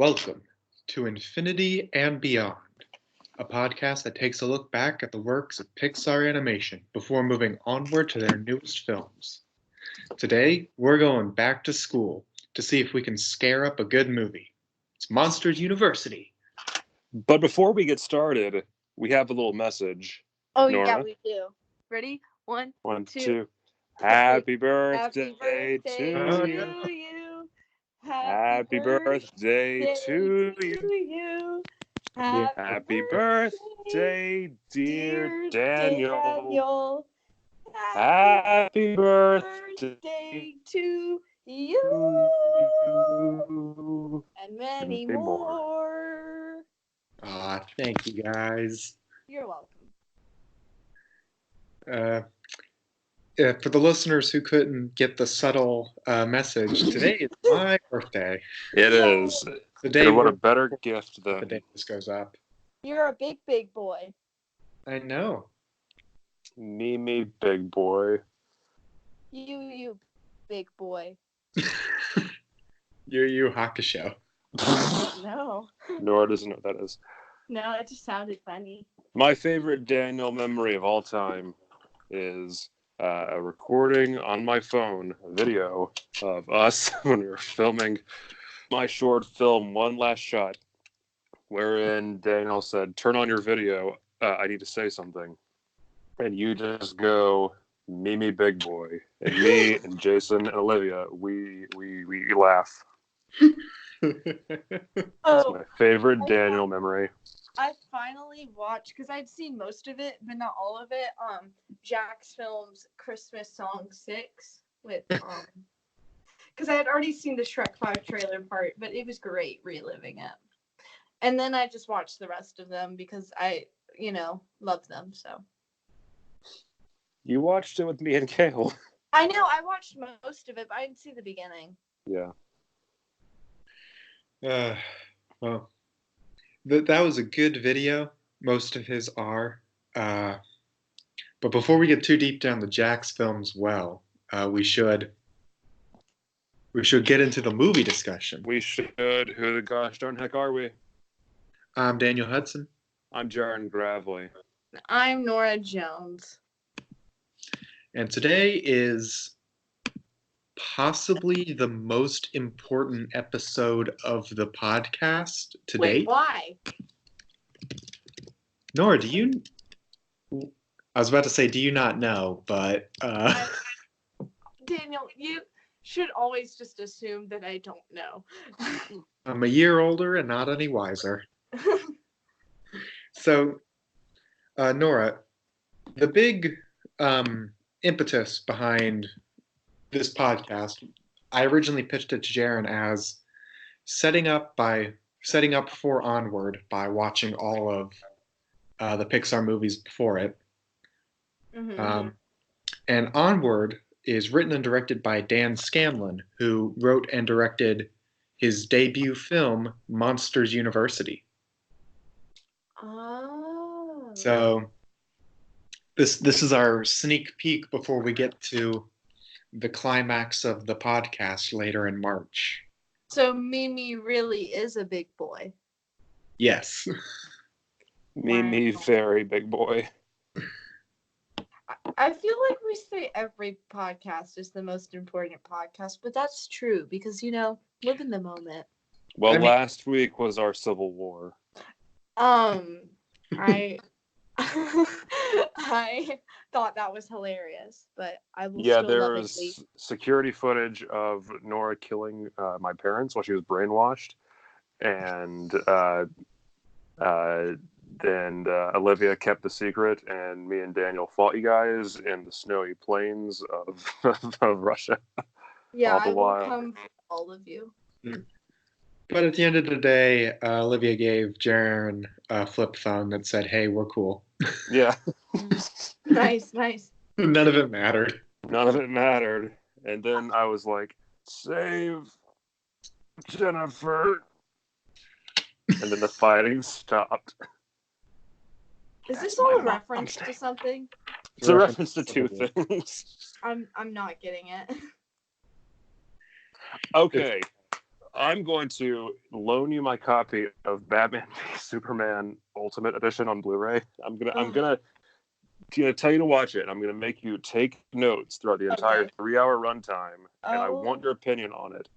Welcome to Infinity and Beyond, a podcast that takes a look back at the works of Pixar animation before moving onward to their newest films. Today, we're going back to school to see if we can scare up a good movie. It's Monsters University. But before we get started, we have a little message. Oh, Nora? yeah, we do. Ready? One, two. Happy birthday to you. you. Happy birthday to you. Happy birthday, dear Daniel. Happy birthday to you. And many more. Aw, thank you guys. You're welcome. For the listeners who couldn't get the subtle message, today is my birthday. It is. The day and what a better gift the than day this goes up. You're a big boy. I know. me, big boy. You big boy. Yu Hakusho. No. Nora doesn't know what that is. No, it just sounded funny. My favorite Daniel memory of all time is a recording on my phone, a video of us when we were filming my short film, One Last Shot, wherein Daniel said, "Turn on your video, I need to say something." And you just go, me, big boy. And me and Jason and Olivia, we laugh. That's my favorite Daniel memory. I finally watched, because I'd seen most of it, but not all of it, Jack's Film's Christmas Song 6 with, because I had already seen the Shrek 5 trailer part, but it was great reliving it. And then I just watched the rest of them because I, love them, so. You watched it with me and Kale. I know, I watched most of it, but I didn't see the beginning. Yeah. Well, that was a good video. Most of his are. But before we get too deep down the Jack's films, we should get into the movie discussion. We should. Who the gosh darn heck are we? I'm Daniel Hudson. I'm Jaron Gravely. I'm Nora Jones. And today is possibly the most important episode of the podcast to date. Why? Nora, I was about to say, do you not know, but... Daniel, you should always just assume that I don't know. I'm a year older and not any wiser. So, Nora, the big impetus behind this podcast, I originally pitched it to Jaron as setting up for Onward by watching all of the Pixar movies before it. Mm-hmm. And Onward is written and directed by Dan Scanlon, who wrote and directed his debut film, Monsters University. Oh. So this is our sneak peek before we get to the climax of the podcast later in March. So Mimi really is a big boy. Yes. Me, very big boy. I feel like we say every podcast is the most important podcast, but that's true because, live in the moment. Well, last week was our Civil War. I thought that was hilarious, but I will still there love was it. security footage of Nora killing my parents while she was brainwashed, and then Olivia kept the secret, and me and Daniel fought you guys in the snowy plains of Russia. Yeah, all the I will while. come for all of you. But at the end of the day, Olivia gave Jaron a flip phone that said, "Hey, we're cool." Yeah. Nice. None of it mattered. None of it mattered. And then I was like, "Save Jennifer." And then the fighting stopped. Is this all a reference to something? It's a reference to two things. I'm not getting it. Okay. I'm going to loan you my copy of Batman v Superman Ultimate Edition on Blu-ray. I'm gonna tell you to watch it. I'm gonna make you take notes throughout the entire 3-hour runtime, and I want your opinion on it.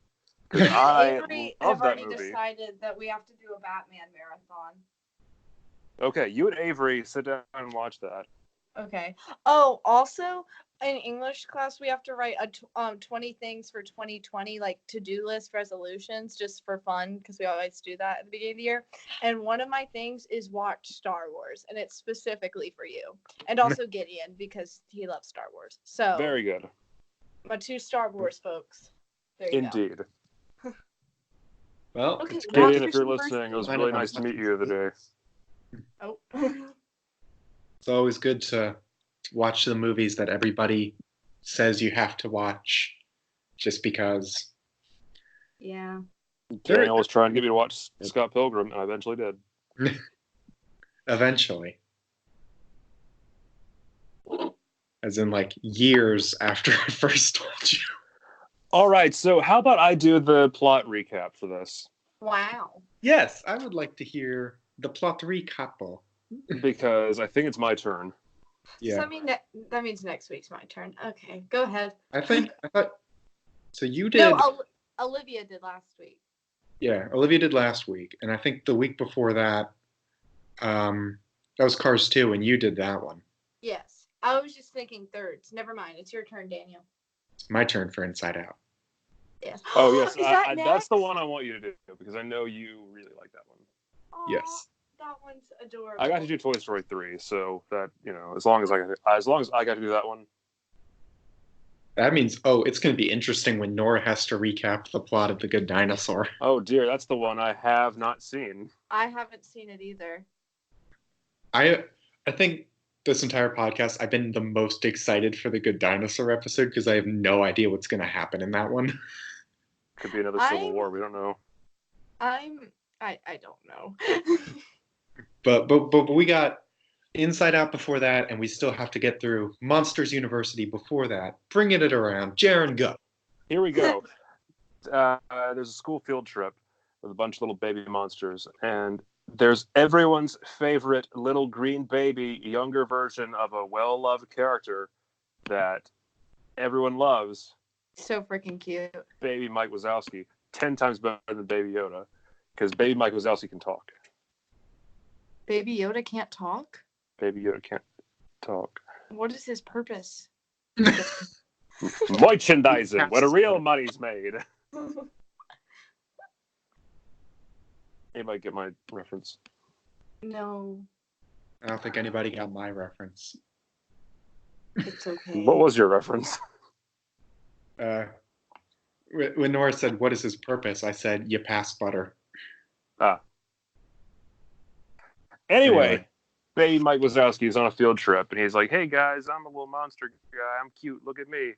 Because I Avery love have that already movie. decided that we have to do a Batman marathon. Okay, you and Avery sit down and watch that. Okay. Oh, also in English class we have to write 20 things for 2020, like to-do list resolutions, just for fun, because we always do that at the beginning of the year. And one of my things is watch Star Wars, and it's specifically for you, and also Gideon because he loves Star Wars. So very good. My 2 Star Wars folks. There you Indeed. go. Well, Okay, Gideon, if you're listening, it was really nice to meet you the other day. Oh. It's always good to watch the movies that everybody says you have to watch just because. Yeah. Daniel was trying to get me to watch Scott Pilgrim, and I eventually did. Eventually. As in, like, years after I first told you. All right, so how about I do the plot recap for this? Wow. Yes, I would like to hear the plot recap. Because I think it's my turn. Yeah. So that means next week's my turn. Okay, go ahead. I thought. So you did. No, Olivia did last week. Yeah, Olivia did last week, and I think the week before that, that was Cars 2, and you did that one. Yes, I was just thinking thirds. Never mind. It's your turn, Daniel. It's my turn for Inside Out. Yes. Oh yes, Is that's the one I want you to do because I know you really like that one. Aww, Yes. That one's adorable. I got to do Toy Story 3, so that as long as I got to do that one. That means it's going to be interesting when Nora has to recap the plot of The Good Dinosaur. Oh dear, that's the one I have not seen. I haven't seen it either. I think this entire podcast I've been the most excited for the Good Dinosaur episode because I have no idea what's going to happen in that one. Could be another Civil War. We don't know. I don't know. But we got Inside Out before that, and we still have to get through Monsters University before that. Bringing it around. Jaren, go. Here we go. There's a school field trip with a bunch of little baby monsters, and there's everyone's favorite little green baby, younger version of a well-loved character that everyone loves. So freaking cute. Baby Mike Wazowski. 10 times better than Baby Yoda, because Baby Mike Wazowski can talk. Baby Yoda can't talk? Baby Yoda can't talk. What is his purpose? Merchandising, where real money's made. Anybody get my reference? No. I don't think anybody got my reference. It's okay. What was your reference? When Nora said, "What is his purpose?" I said, "You pass butter." Anyway, Baby Mike Wazowski is on a field trip, and he's like, "Hey guys, I'm a little monster guy. I'm cute. Look at me.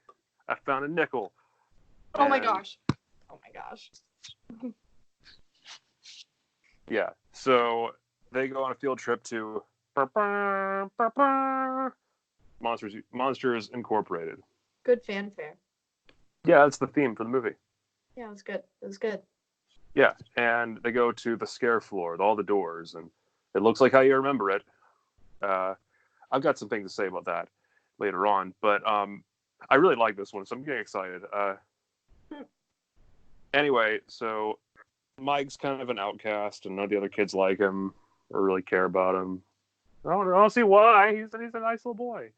I found a nickel." Oh my gosh. Oh my gosh. Yeah. So they go on a field trip to Monsters Incorporated. Good fanfare. Yeah, that's the theme for the movie. Yeah, it was good. It was good. Yeah, and they go to the scare floor with all the doors, and it looks like how you remember it. I've got some things to say about that later on, but I really like this one, so I'm getting excited. Anyway, so Mike's kind of an outcast, and none of the other kids like him or really care about him. I don't see why. He's a nice little boy.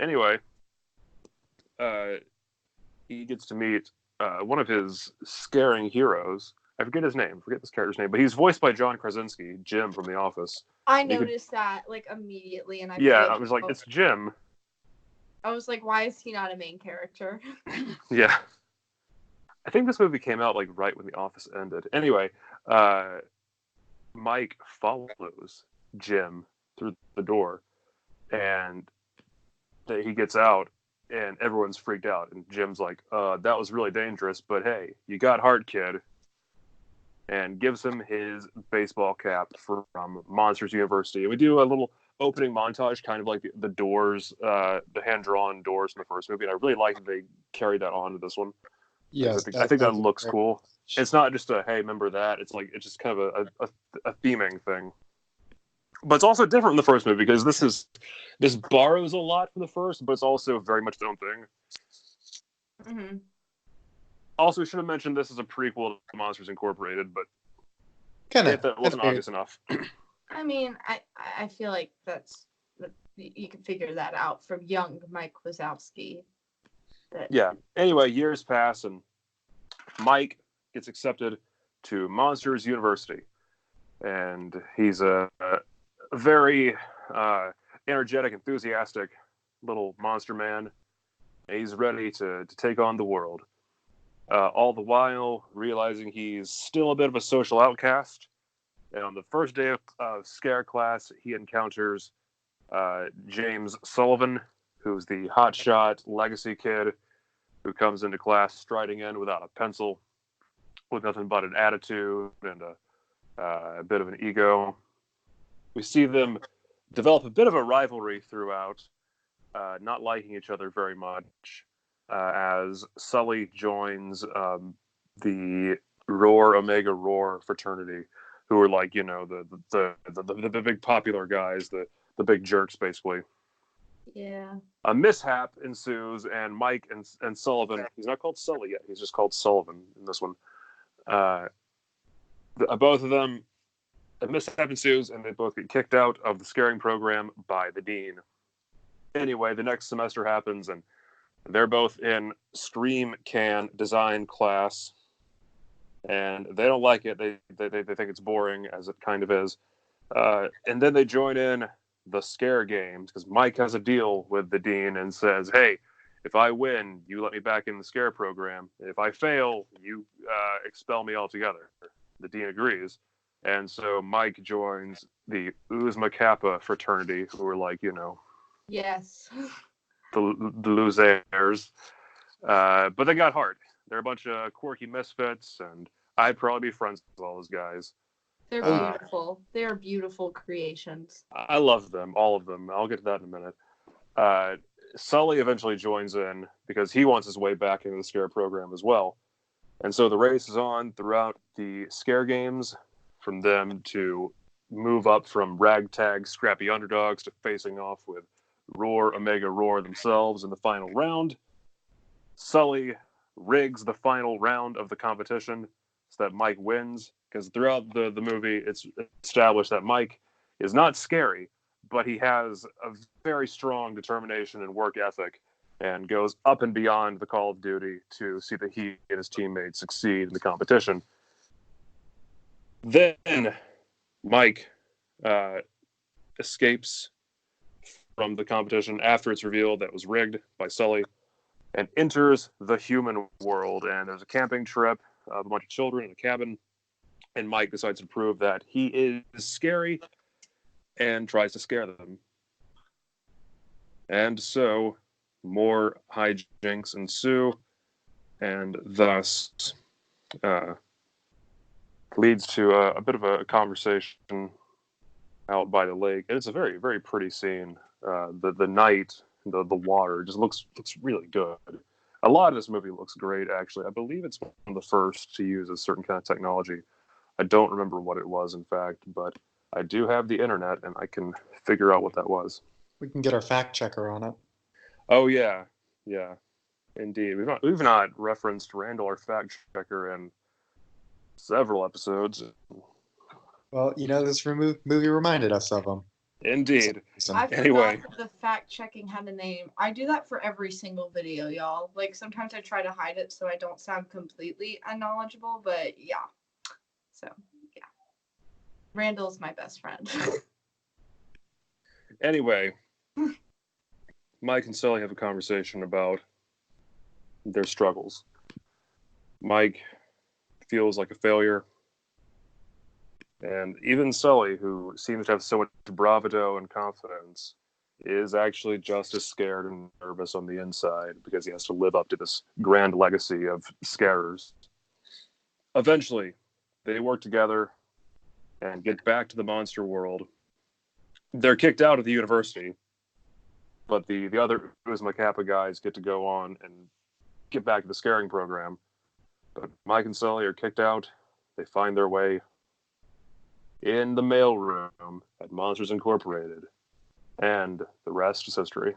Anyway, he gets to meet one of his scaring heroes. I forget his name. Forget this character's name, but he's voiced by John Krasinski, Jim from The Office. I noticed that like immediately, and I was like, it's Jim. I was like, why is he not a main character? Yeah. I think this movie came out like right when The Office ended. Anyway, Mike follows Jim through the door, and he gets out, and everyone's freaked out. And Jim's like, that was really dangerous, but hey, you got heart, kid. And gives him his baseball cap from Monsters University. And we do a little opening montage, kind of like the doors, the hand-drawn doors in the first movie. And I really like that they carried that on to this one. Yes, I think that looks cool. It's not just a, hey, remember that? It's like, it's just kind of a theming thing. But it's also different in the first movie because this borrows a lot from the first, but it's also very much its own thing. Mm-hmm. Also, should have mentioned this is a prequel to Monsters Incorporated, but that wasn't obvious enough. I mean, I feel like you can figure that out from young Mike Wazowski. Yeah. Anyway, years pass, and Mike gets accepted to Monsters University, and he's a very energetic, enthusiastic little monster man. And he's ready to take on the world. All the while realizing he's still a bit of a social outcast. And on the first day of scare class, he encounters James Sullivan, who's the hotshot legacy kid who comes into class striding in without a pencil, with nothing but an attitude and a bit of an ego. We see them develop a bit of a rivalry throughout, not liking each other very much, as Sully joins the Omega Roar fraternity, who are like, the big popular guys, the big jerks, basically. Yeah. A mishap ensues, and Mike and Sullivan, he's not called Sully yet, he's just called Sullivan in this one. Both of them, a mishap ensues, and they both get kicked out of the scaring program by the dean. Anyway, the next semester happens, and they're both in Scream Can design class, and they don't like it. They think it's boring, as it kind of is. And then they join in the scare games, because Mike has a deal with the dean and says, hey, if I win, you let me back in the scare program. If I fail, you expel me altogether. The dean agrees. And so Mike joins the Uzma Kappa fraternity, who are like, Yes. the losers. But they got heart. They're a bunch of quirky misfits, and I'd probably be friends with all those guys. They're beautiful. They're beautiful creations. I love them, all of them. I'll get to that in a minute. Sully eventually joins in because he wants his way back into the scare program as well. And so the race is on throughout the scare games, from them to move up from ragtag scrappy underdogs to facing off with Omega Roar themselves in the final round. Sully rigs the final round of the competition so that Mike wins, because throughout the movie it's established that Mike is not scary, but he has a very strong determination and work ethic, and goes up and beyond the call of duty to see that he and his teammates succeed in the competition. Then Mike escapes from the competition after it's revealed that it was rigged by Sully, and enters the human world. And there's a camping trip of a bunch of children in a cabin, and Mike decides to prove that he is scary and tries to scare them. And so more hijinks ensue, and thus leads to a bit of a conversation out by the lake. And it's a very, very pretty scene. The night, the water just looks really good. A lot of this movie looks great, actually. I believe it's one of the first to use a certain kind of technology. I don't remember what it was, in fact, but I do have the internet, and I can figure out what that was. We can get our fact checker on it. Oh, yeah. Yeah, indeed. We've not referenced Randall, our fact checker, in several episodes. Well, this movie reminded us of him. Indeed. I Anyway, forgot that the fact checking had a name. I do that for every single video, y'all. Like, sometimes I try to hide it so I don't sound completely unknowledgeable, but yeah. So, yeah. Randall's my best friend. Anyway, Mike and Sully have a conversation about their struggles. Mike feels like a failure. And even Sully, who seems to have so much bravado and confidence, is actually just as scared and nervous on the inside because he has to live up to this grand legacy of scarers. Eventually, they work together and get back to the monster world. They're kicked out of the university, but the other Uzma Kappa guys get to go on and get back to the scaring program. But Mike and Sully are kicked out. They find their way in the mailroom at Monsters Incorporated. And the rest is history.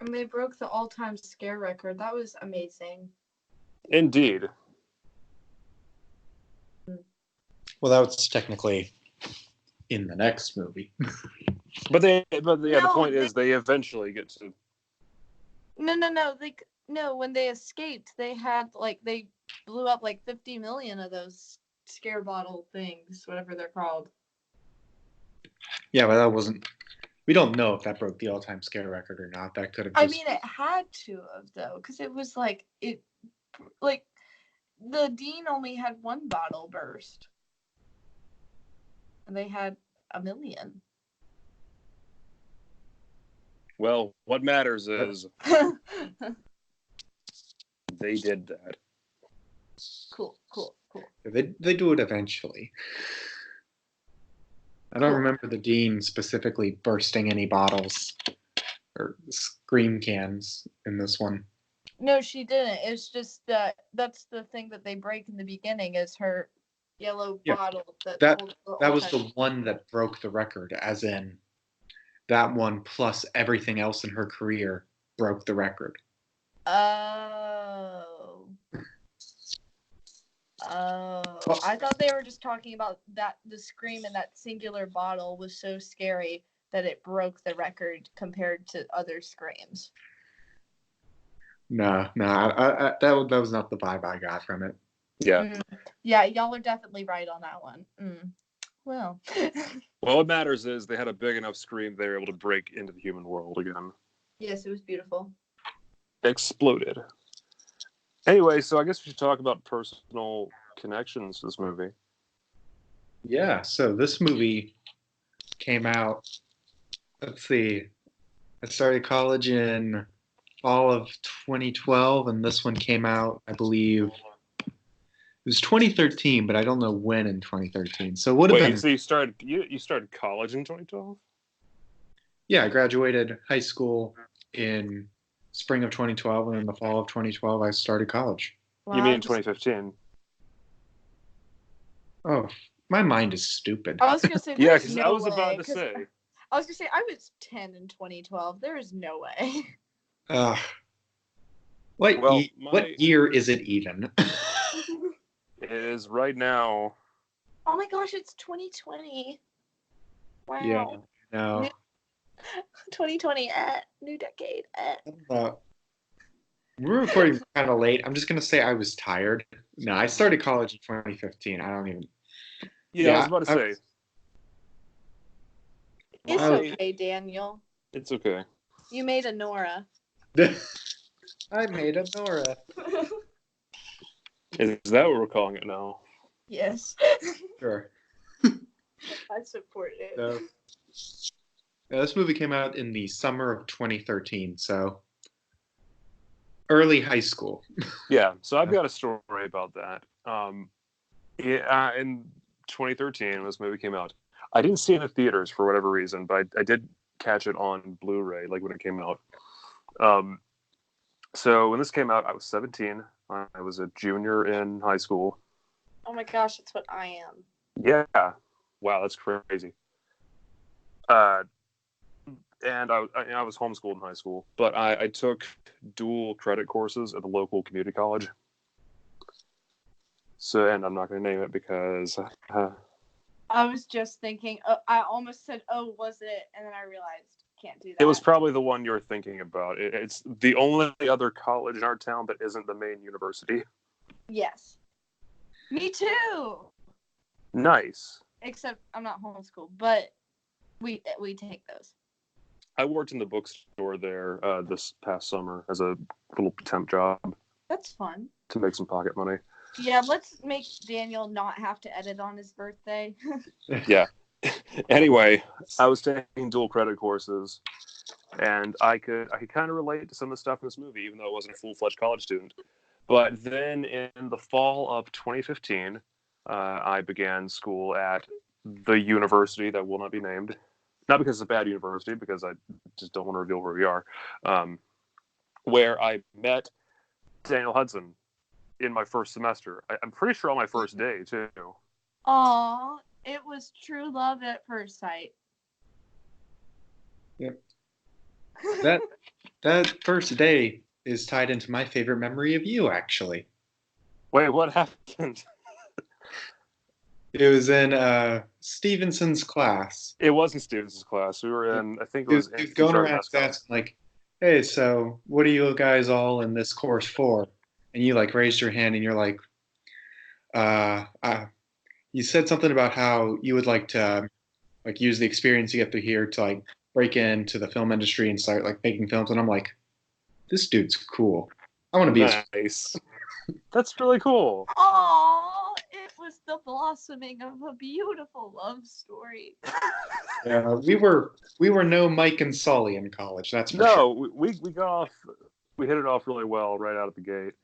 And they broke the all-time scare record. That was amazing. Indeed. Well, that was technically in the next movie. The point is they eventually get to. No. When they escaped, they blew up like 50 million of those scare bottle things, whatever they're called. Yeah, but that wasn't. We don't know if that broke the all-time scare record or not. That could have. I mean, it had to have though, because it was the Dean only had one bottle burst, and they had 1 million. Well, what matters is they did that. Cool. They do it eventually. I don't remember the Dean specifically bursting any bottles or scream cans in this one. No, she didn't. It's just that's the thing that they break in the beginning is her yellow bottle. That was the one that broke the record, as in that one plus everything else in her career broke the record. Oh. I thought they were just talking about that the scream in that singular bottle was so scary that it broke the record compared to other screams. No, that was not the vibe I got from it. Yeah. Yeah, y'all are definitely right on that one. Well. Well, what matters is they had a big enough scream they were able to break into the human world again. Yes, it was beautiful. Exploded. Anyway, so I guess we should talk about personal connections to this movie. Yeah, so this movie came out, let's see, I started college in fall of 2012, and this one came out, I believe, it was 2013, but I don't know when in 2013. So it would have been... so you started college in 2012? Yeah, I graduated high school in spring of 2012, and in the fall of 2012, I started college. Wow, you mean 2015? Oh, my mind is stupid. I was going to say, yeah, because I was about to say. I was going to say, I was 10 in 2012. There is no way. What year is it even? It is right now. Oh my gosh, it's 2020. Wow. Yeah, no. 2020, new decade. We're recording kind of late. I'm just going to say I was tired. No, I started college in 2015. I don't even... Yeah, I was about to say. It's okay, Daniel. It's okay. You made a Nora. I made a Nora. Is that what we're calling it now? Yes. Sure. I support it. So, this movie came out in the summer of 2013, so early high school. Yeah, so I've got a story about that. In 2013, when this movie came out, I didn't see it in the theaters for whatever reason, but I did catch it on Blu-ray, like when it came out. So when this came out, I was 17. I was a junior in high school. Oh my gosh, that's what I am. Yeah. Wow, that's crazy. And I was homeschooled in high school, but I took dual credit courses at the local community college. So, and I'm not going to name it because... I was just thinking, I almost said, oh, was it? And then I realized, can't do that. It was probably the one you're thinking about. It's the only other college in our town that isn't the main university. Yes. Me too. Nice. Except I'm not homeschooled, but we take those. I worked in the bookstore there this past summer as a little temp job. That's fun. To make some pocket money. Yeah, let's make Daniel not have to edit on his birthday. Yeah. Anyway, I was taking dual credit courses, and I could kind of relate to some of the stuff in this movie, even though I wasn't a full-fledged college student. But then in the fall of 2015, I began school at the university that will not be named. Not because it's a bad university, because I just don't want to reveal where we are. Where I met Daniel Hudson, in my first semester. I'm pretty sure on my first day too. Aw, it was true love at first sight. Yep. That first day is tied into my favorite memory of you, actually. Wait, what happened? It was in Stevenson's class. It wasn't Stevens' class. We were in, I think it He was was going intro around mascot. asking, like, hey, so what are you guys all in this course for? And you, like, raised your hand and you're like, you said something about how you would like to, like, use the experience you get through here to, like, break into the film industry and start, like, making films. And I'm like, this dude's cool. I want to be his. Nice. That's really cool. Aw, it was the blossoming of a beautiful love story. Yeah, we were no Mike and Sully in college. That's for sure. No, we got off. We hit it off really well right out of the gate.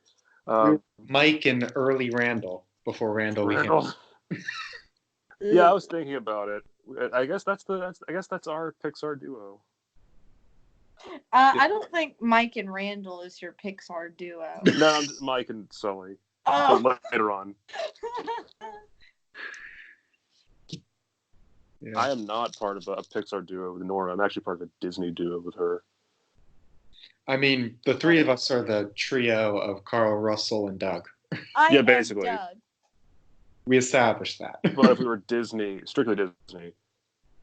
We were Mike and early Randall before Randall became. Randall. Yeah, I was thinking about it. I guess that's our Pixar duo. I don't think Mike and Randall is your Pixar duo. No, Mike and Sully. Oh. But later on. Yeah. I am not part of a Pixar duo with Nora. I'm actually part of a Disney duo with her. I mean, the three of us are the trio of Carl, Russell, and Doug. Yeah, basically. Doug. We established that. But if we were Disney, strictly Disney.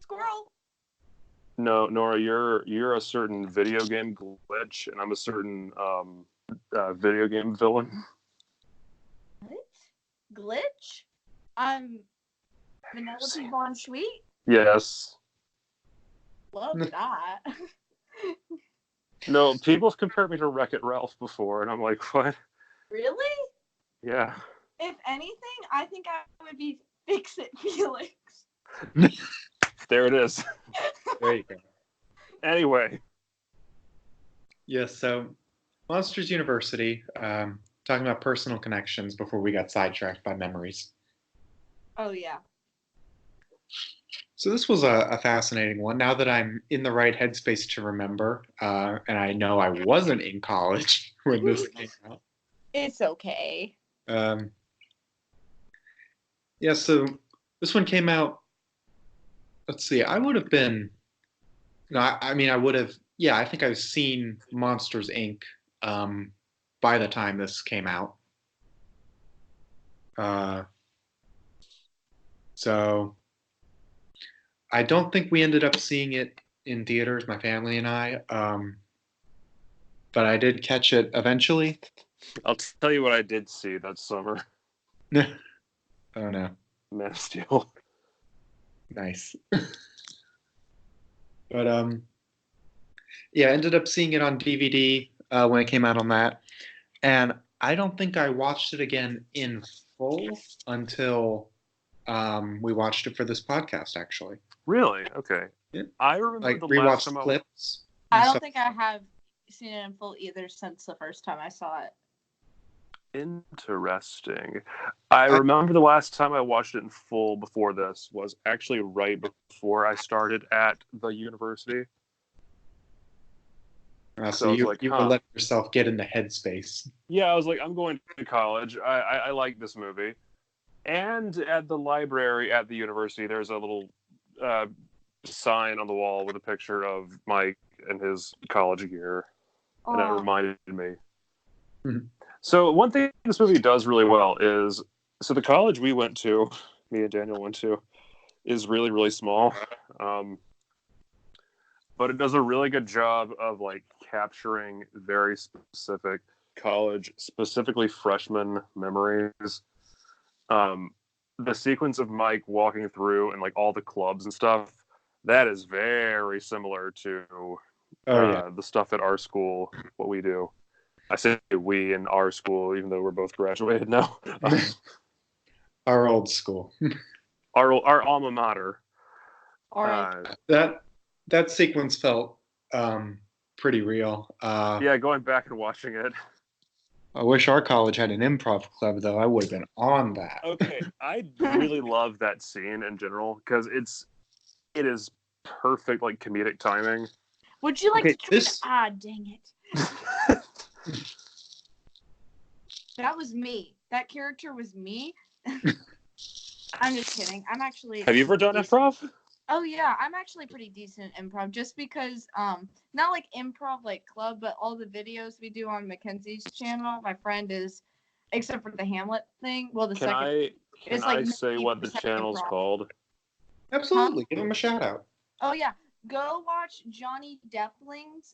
Squirrel. No, Nora, you're a certain video game glitch, and I'm a certain video game villain. What? Glitch? I'm Vanellope Von Sweet? Yes. Love that. No, people have compared me to Wreck-It Ralph before, and I'm like, what? Really? Yeah. If anything, I think I would be Fix-It Felix. There it is. There you go. Anyway. Yes, so Monsters University, talking about personal connections before we got sidetracked by memories. Oh, yeah. So this was a fascinating one. Now that I'm in the right headspace to remember, and I know I wasn't in college when this came out. It's okay. Yeah, so this one came out, let's see, I would have been, no, I would have, yeah, I think I've seen Monsters, Inc. By the time this came out. So I don't think we ended up seeing it in theaters, my family and I, but I did catch it eventually. I'll tell you what I did see that summer. Oh no. Man of Steel. Nice. But yeah, I ended up seeing it on DVD when it came out on that. And I don't think I watched it again in full until we watched it for this podcast, actually. Really? Okay. Yeah. I remember Like the last rewatched time clips. I and don't stuff. think I have seen it in full either since the first time I saw it. Interesting. I remember the last time I watched it in full before this was actually right before I started at the university. So So I was you, like, you huh. will let yourself get in the headspace. Yeah, I was like, I'm going to college. I like this movie. And at the library at the university, there's a little sign on the wall with a picture of Mike and his college gear. And that Aw. reminded me. Mhm. So one thing this movie does really well is, so the college we went to, me and Daniel went to, is really, really small. But it does a really good job of like capturing very specific college, specifically freshman memories. The sequence of Mike walking through and like all the clubs and stuff, that is very similar to the stuff at our school, what we do. I say we in our school, even though we're both graduated now. Our old school. Our alma mater. All right. That sequence felt pretty real. Yeah, going back and watching it. I wish our college had an improv club, though. I would have been on that. Okay, I really love that scene in general because it is perfect, like comedic timing. Would you like Okay, to try this- dang it. That was me. That character was me. I'm just kidding. I'm actually. Have you ever done improv? Oh yeah, I'm actually pretty decent at improv. Just because, not like improv like club, but all the videos we do on Mackenzie's channel. My friend is, except for the Hamlet thing. Well, the Can second. Can I say what the 90% channel's improv. called? Absolutely. Give him a shout out. Oh yeah, go watch Johnny Depplin's.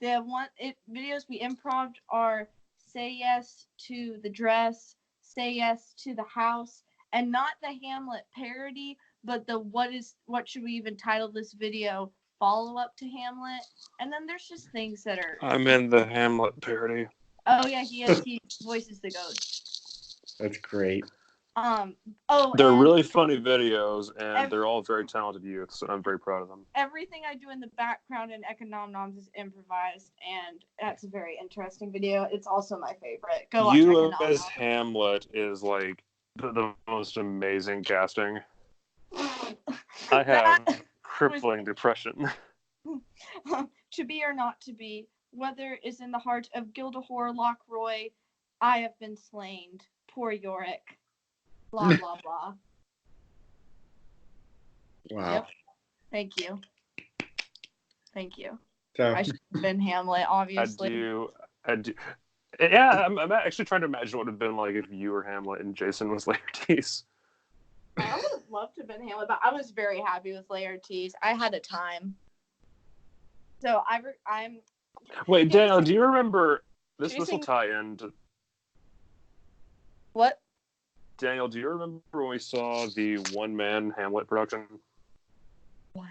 Videos we improved are "Say Yes to the Dress," "Say Yes to the House," and not the Hamlet parody, but the what should we even title this video follow up to Hamlet. And then there's just things that are. I'm in the Hamlet parody. Oh yeah, he voices the ghost. That's great. They're really funny videos, and they're all very talented youths, and I'm very proud of them. Everything I do in the background in Economnoms is improvised, and that's a very interesting video. It's also my favorite. Go watch You Economnoms. as Hamlet is like the most amazing casting. I have crippling depression. To be or not to be, whether is in the heart of Gildahor Lockroy, I have been slain. Poor Yorick. Blah, blah, blah. Wow. Yep. Thank you. Thank you. So, I should have been Hamlet, obviously. I do. Yeah, I'm actually trying to imagine what it would have been like if you were Hamlet and Jason was Laertes. I would have loved to have been Hamlet, but I was very happy with Laertes. I had a time. So I'm. Wait, Daniel, do you remember this? This will Jason- tie into. What? Daniel, do you remember when we saw the one-man Hamlet production? What?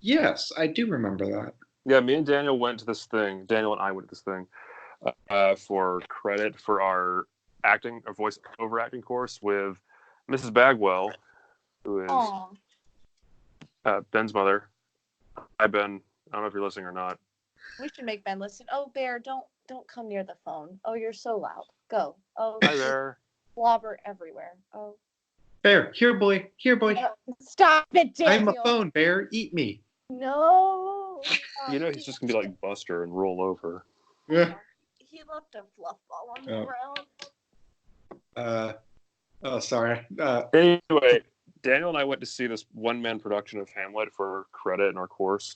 yes, I do remember that. Yeah, me and Daniel went to this thing. Daniel and I went to this thing for credit for our voice over acting course with Mrs. Bagwell, who is Ben's mother. Hi, Ben. I don't know if you're listening or not. We should make Ben listen. Oh, Bear, don't come near the phone. Oh, you're so loud. Go. Oh, Hi there. slobber everywhere. Oh. Bear, here, boy. Here, boy. Stop it, Daniel. I'm a phone, Bear. Eat me. No. You know he's just going to be like Buster and roll over. Yeah. He left a fluff ball on the ground. Oh, sorry. Anyway, Daniel and I went to see this one-man production of Hamlet for credit in our course.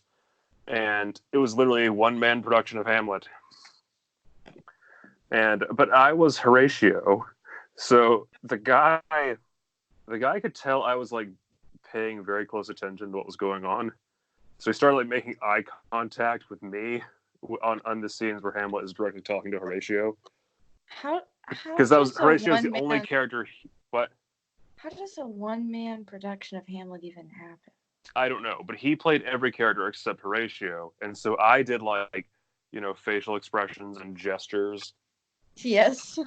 And it was literally a one-man production of Hamlet. But I was Horatio. So the guy could tell I was like paying very close attention to what was going on. So he started like making eye contact with me on the scenes where Hamlet is directly talking to Horatio. How? Because that was Horatio's the only character. What? How does a one-man production of Hamlet even happen? I don't know, but he played every character except Horatio, and so I did like, facial expressions and gestures. Yes.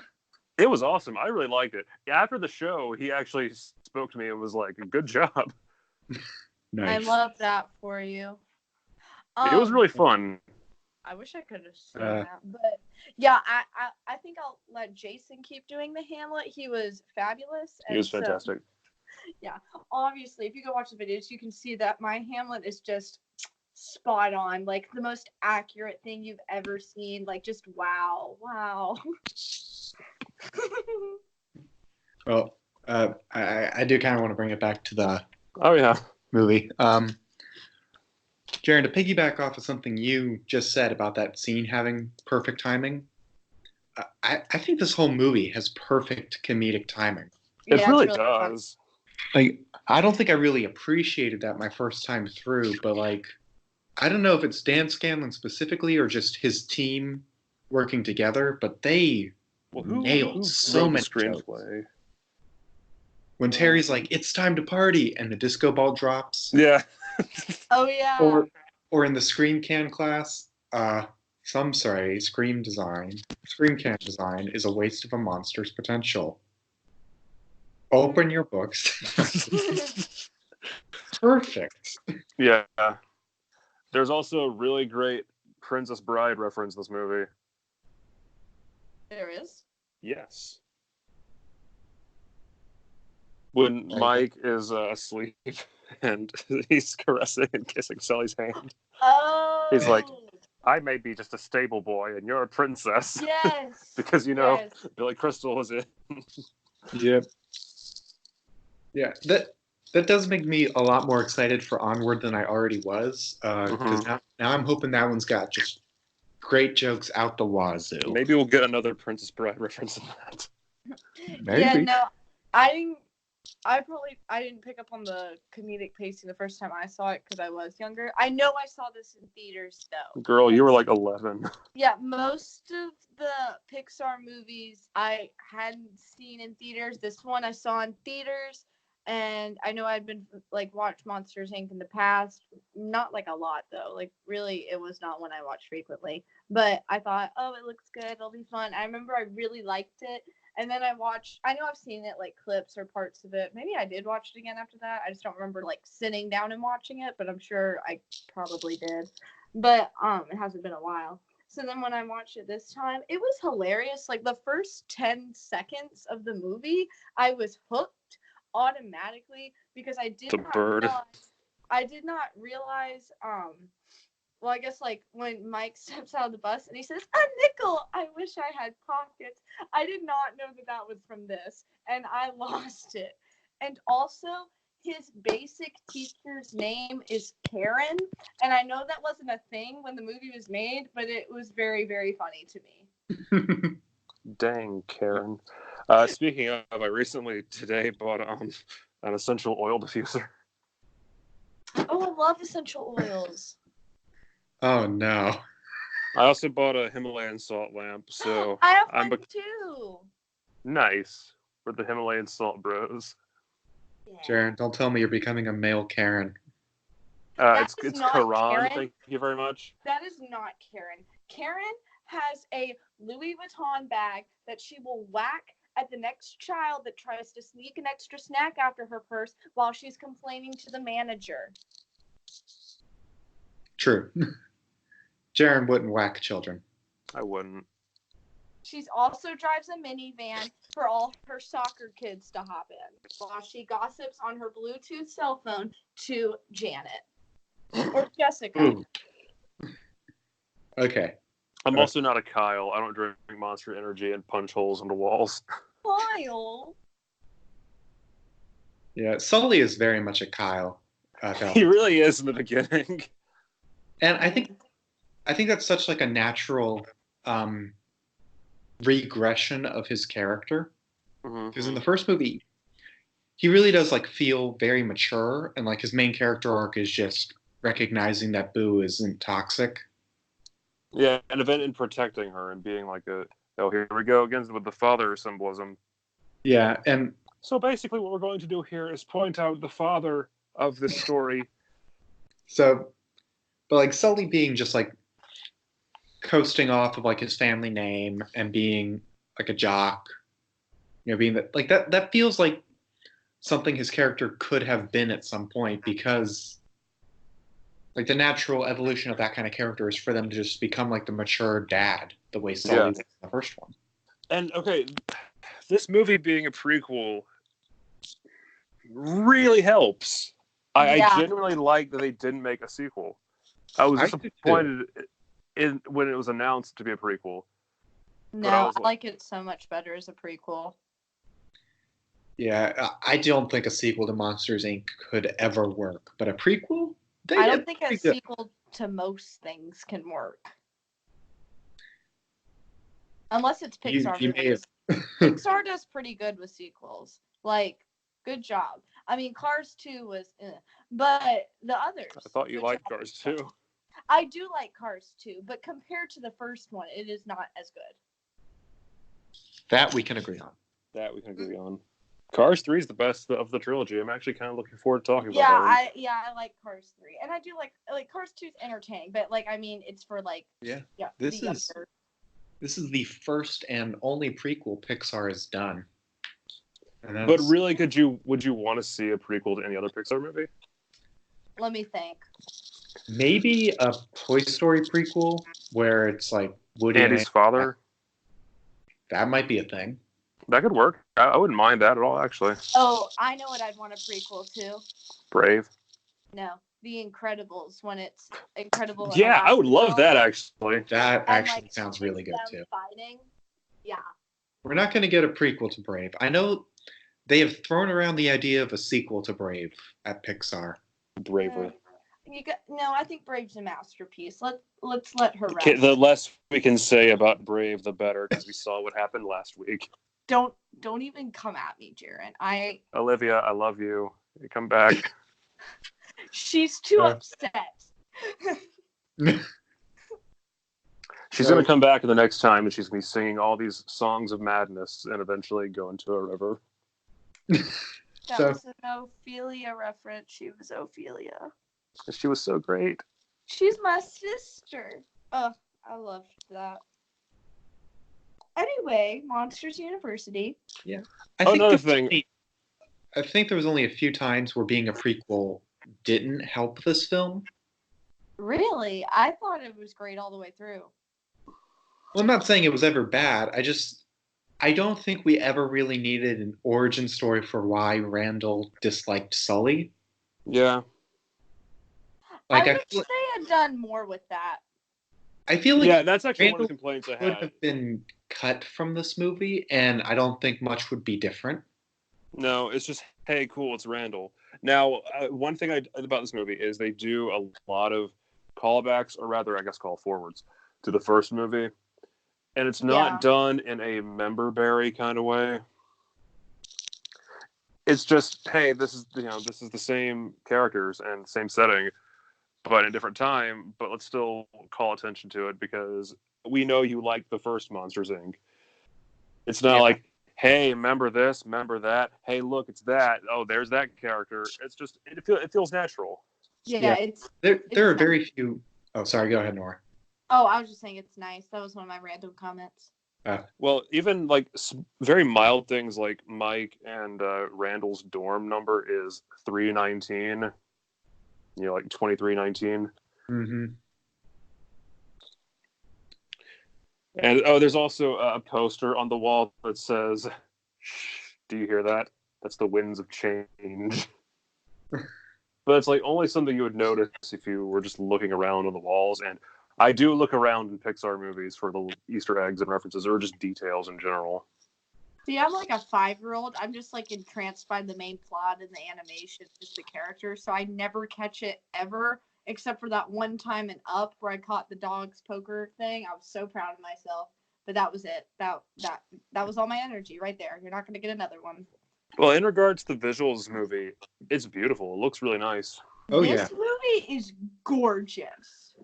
It was awesome. I really liked it. After the show, he actually spoke to me and was like, "Good job." Nice. I love that for you. It was really fun. I wish I could have seen that, but yeah, I think I'll let Jason keep doing the Hamlet. He was fabulous. He was fantastic. Yeah, obviously, if you go watch the videos, you can see that my Hamlet is just spot on, like the most accurate thing you've ever seen. Like, just wow. Well, I do kind of want to bring it back to the movie. Jaron, to piggyback off of something you just said about that scene having perfect timing, I think this whole movie has perfect comedic timing. It really does. Like, I don't think I really appreciated that my first time through, but like, I don't know if it's Dan Scanlon specifically or just his team working together, but they nailed so many screenplay. When Terry's like, "It's time to party," and the disco ball drops. Yeah. Oh yeah. Or in the Scream Can class, some say Scream Can design is a waste of a monster's potential. Open your books. Perfect. Yeah. There's also a really great Princess Bride reference in this movie. There is? Yes. When Mike is asleep and he's caressing and kissing Sully's hand. Oh. He's like, I may be just a stable boy and you're a princess. Yes. Because, Yes. Billy Crystal was in. Yep. Yeah, that does make me a lot more excited for Onward than I already was. Because now I'm hoping that one's got just great jokes out the wazoo. Maybe we'll get another Princess Bride reference in that. Maybe. Yeah, no, I didn't pick up on the comedic pacing the first time I saw it because I was younger. I know I saw this in theaters though. Girl, you were like 11. Yeah, most of the Pixar movies I hadn't seen in theaters. This one I saw in theaters, and I know I'd been like watched Monsters Inc. in the past. Not like a lot though. Like really, it was not one I watched frequently. But I thought, oh, it looks good. It'll be fun. I remember I really liked it. And then I know I've seen it like clips or parts of it. Maybe I did watch it again after that. I just don't remember like sitting down and watching it, but I'm sure I probably did. But it hasn't been a while. So then when I watched it this time, it was hilarious. Like the first 10 seconds of the movie, I was hooked automatically because I did not realize well, I guess like when Mike steps out of the bus and he says, "A nickel! I wish I had pockets." I did not know that was from this, and I lost it. And also, his basic teacher's name is Karen, and I know that wasn't a thing when the movie was made, but it was very, very funny to me. Dang, Karen. Speaking of, I recently today bought an essential oil diffuser. Oh, I love essential oils. Oh no! I also bought a Himalayan salt lamp, so I have one too. Nice. We're the Himalayan salt bros. Yeah. Jaron, don't tell me you're becoming a male Karen. It's not Karan. Karen. Thank you very much. That is not Karen. Karen has a Louis Vuitton bag that she will whack at the next child that tries to sneak an extra snack after her purse while she's complaining to the manager. True. Jaron wouldn't whack children. I wouldn't. She also drives a minivan for all her soccer kids to hop in while she gossips on her Bluetooth cell phone to Janet or Jessica. Ooh. Okay. I'm also not a Kyle. I don't drink Monster Energy and punch holes into walls. Kyle. Yeah, Sully is very much a Kyle. He really is in the beginning. And I think that's such like a natural regression of his character. Because in the first movie, he really does like feel very mature, and like his main character arc is just recognizing that Boo isn't toxic. Yeah, and event in protecting her and being like here we go again with the father symbolism. Yeah, and so basically what we're going to do here is point out the father of this story. But like Sully being just like coasting off of like his family name and being like a jock, being that feels like something his character could have been at some point, because like the natural evolution of that kind of character is for them to just become like the mature dad, the way Sully was in the first one. And okay, this movie being a prequel really helps. I genuinely like that they didn't make a sequel. I was disappointed when it was announced to be a prequel. No, I like it so much better as a prequel. Yeah, I don't think a sequel to Monsters, Inc. could ever work, but a prequel? I don't think a sequel to most things can work. Unless it's Pixar. Pixar does pretty good with sequels. Like, good job. I mean, Cars 2 was, but the others. I thought you liked Cars 2. I do like Cars 2, but compared to the first one, it is not as good. That we can agree on. Cars 3 is the best of the trilogy. I'm actually kind of looking forward to talking about that. I like Cars 3, and I do like Cars 2 is entertaining, but like I mean, it's for like This is the first and only prequel Pixar has done. But really, would you want to see a prequel to any other Pixar movie? Let me think. Maybe a Toy Story prequel where it's like Woody Andy's father. That might be a thing. That could work. I wouldn't mind that at all, actually. Oh, I know what I'd want a prequel to. Brave. No, The Incredibles when it's Incredible. Yeah, I would love that actually. That And, actually like, sounds it's really good them too. Fighting. Yeah. We're not going to get a prequel to Brave. I know they have thrown around the idea of a sequel to Brave at Pixar. Braver. No, I think Brave's a masterpiece. Let's let her rest. Okay, the less we can say about Brave, the better, because we saw what happened last week. Don't even come at me, Jaren. Olivia, I love you. Come back. She's too upset. She's going to come back the next time, and she's going to be singing all these songs of madness and eventually go into a river. That was an Ophelia reference. She was Ophelia. She was so great. She's my sister. Oh, I loved that. Anyway, Monsters University. Yeah. I think there was only a few times where being a prequel didn't help this film. Really? I thought it was great all the way through. Well, I'm not saying it was ever bad. I don't think we ever really needed an origin story for why Randall disliked Sully. Yeah. I wish they had done more with that. I feel like that's actually Randall one of the complaints I had. Would have been cut from this movie, and I don't think much would be different. No, it's just, hey, cool, it's Randall. Now, one thing about this movie is they do a lot of callbacks, or rather, I guess, call forwards to the first movie, and it's not done in a member-berry kind of way. It's just, hey, this is the same characters and same setting, but in a different time. But let's still call attention to it because we know you like the first Monsters Inc. It's not like, hey, remember this, remember that. Hey, look, it's that. Oh, there's that character. It's just it feels natural. Yeah. There are very few. Oh, sorry. Go ahead, Nora. Oh, I was just saying it's nice. That was one of my random comments. Well, even like very mild things like Mike and Randall's dorm number is 319. Like 2319. Mm-hmm. And there's also a poster on the wall that says, "Shh, do you hear that? That's the winds of change." But it's like only something you would notice if you were just looking around on the walls. And I do look around in Pixar movies for the Easter eggs and references, or just details in general. See, I'm like a 5-year-old. I'm just like entranced by the main plot and the animation, just the characters. So I never catch it ever, except for that one time in Up where I caught the dog's poker thing. I was so proud of myself. But that was it. That was all my energy right there. You're not going to get another one. Well, in regards to the visuals of this movie, it's beautiful. It looks really nice. Oh, this movie is gorgeous.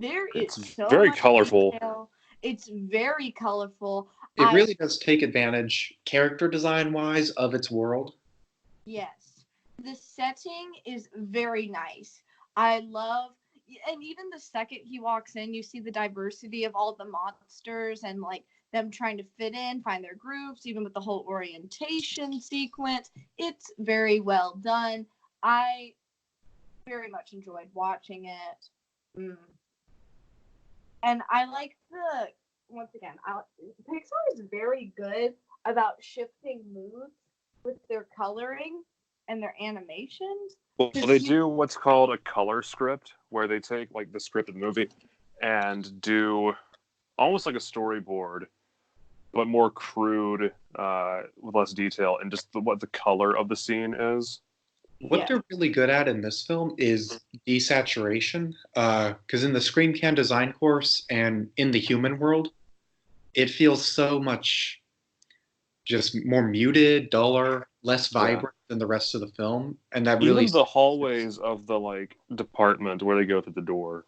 It's very colorful. Detail. It's very colorful. It really does take advantage, character design-wise, of its world. Yes. The setting is very nice. I love, and even the second he walks in, you see the diversity of all the monsters and like them trying to fit in, find their groups, even with the whole orientation sequence. It's very well done. I very much enjoyed watching it. And I like Pixar is very good about shifting moods with their coloring and their animations. Well, they do what's called a color script, where they take like the script of the movie and do almost like a storyboard, but more crude, with less detail, and just what the color of the scene is. What they're really good at in this film is desaturation, because in the Screen Can design course and in the human world, it feels so much just more muted, duller, less vibrant than the rest of the film, and that really even the hallways of the like department where they go through the door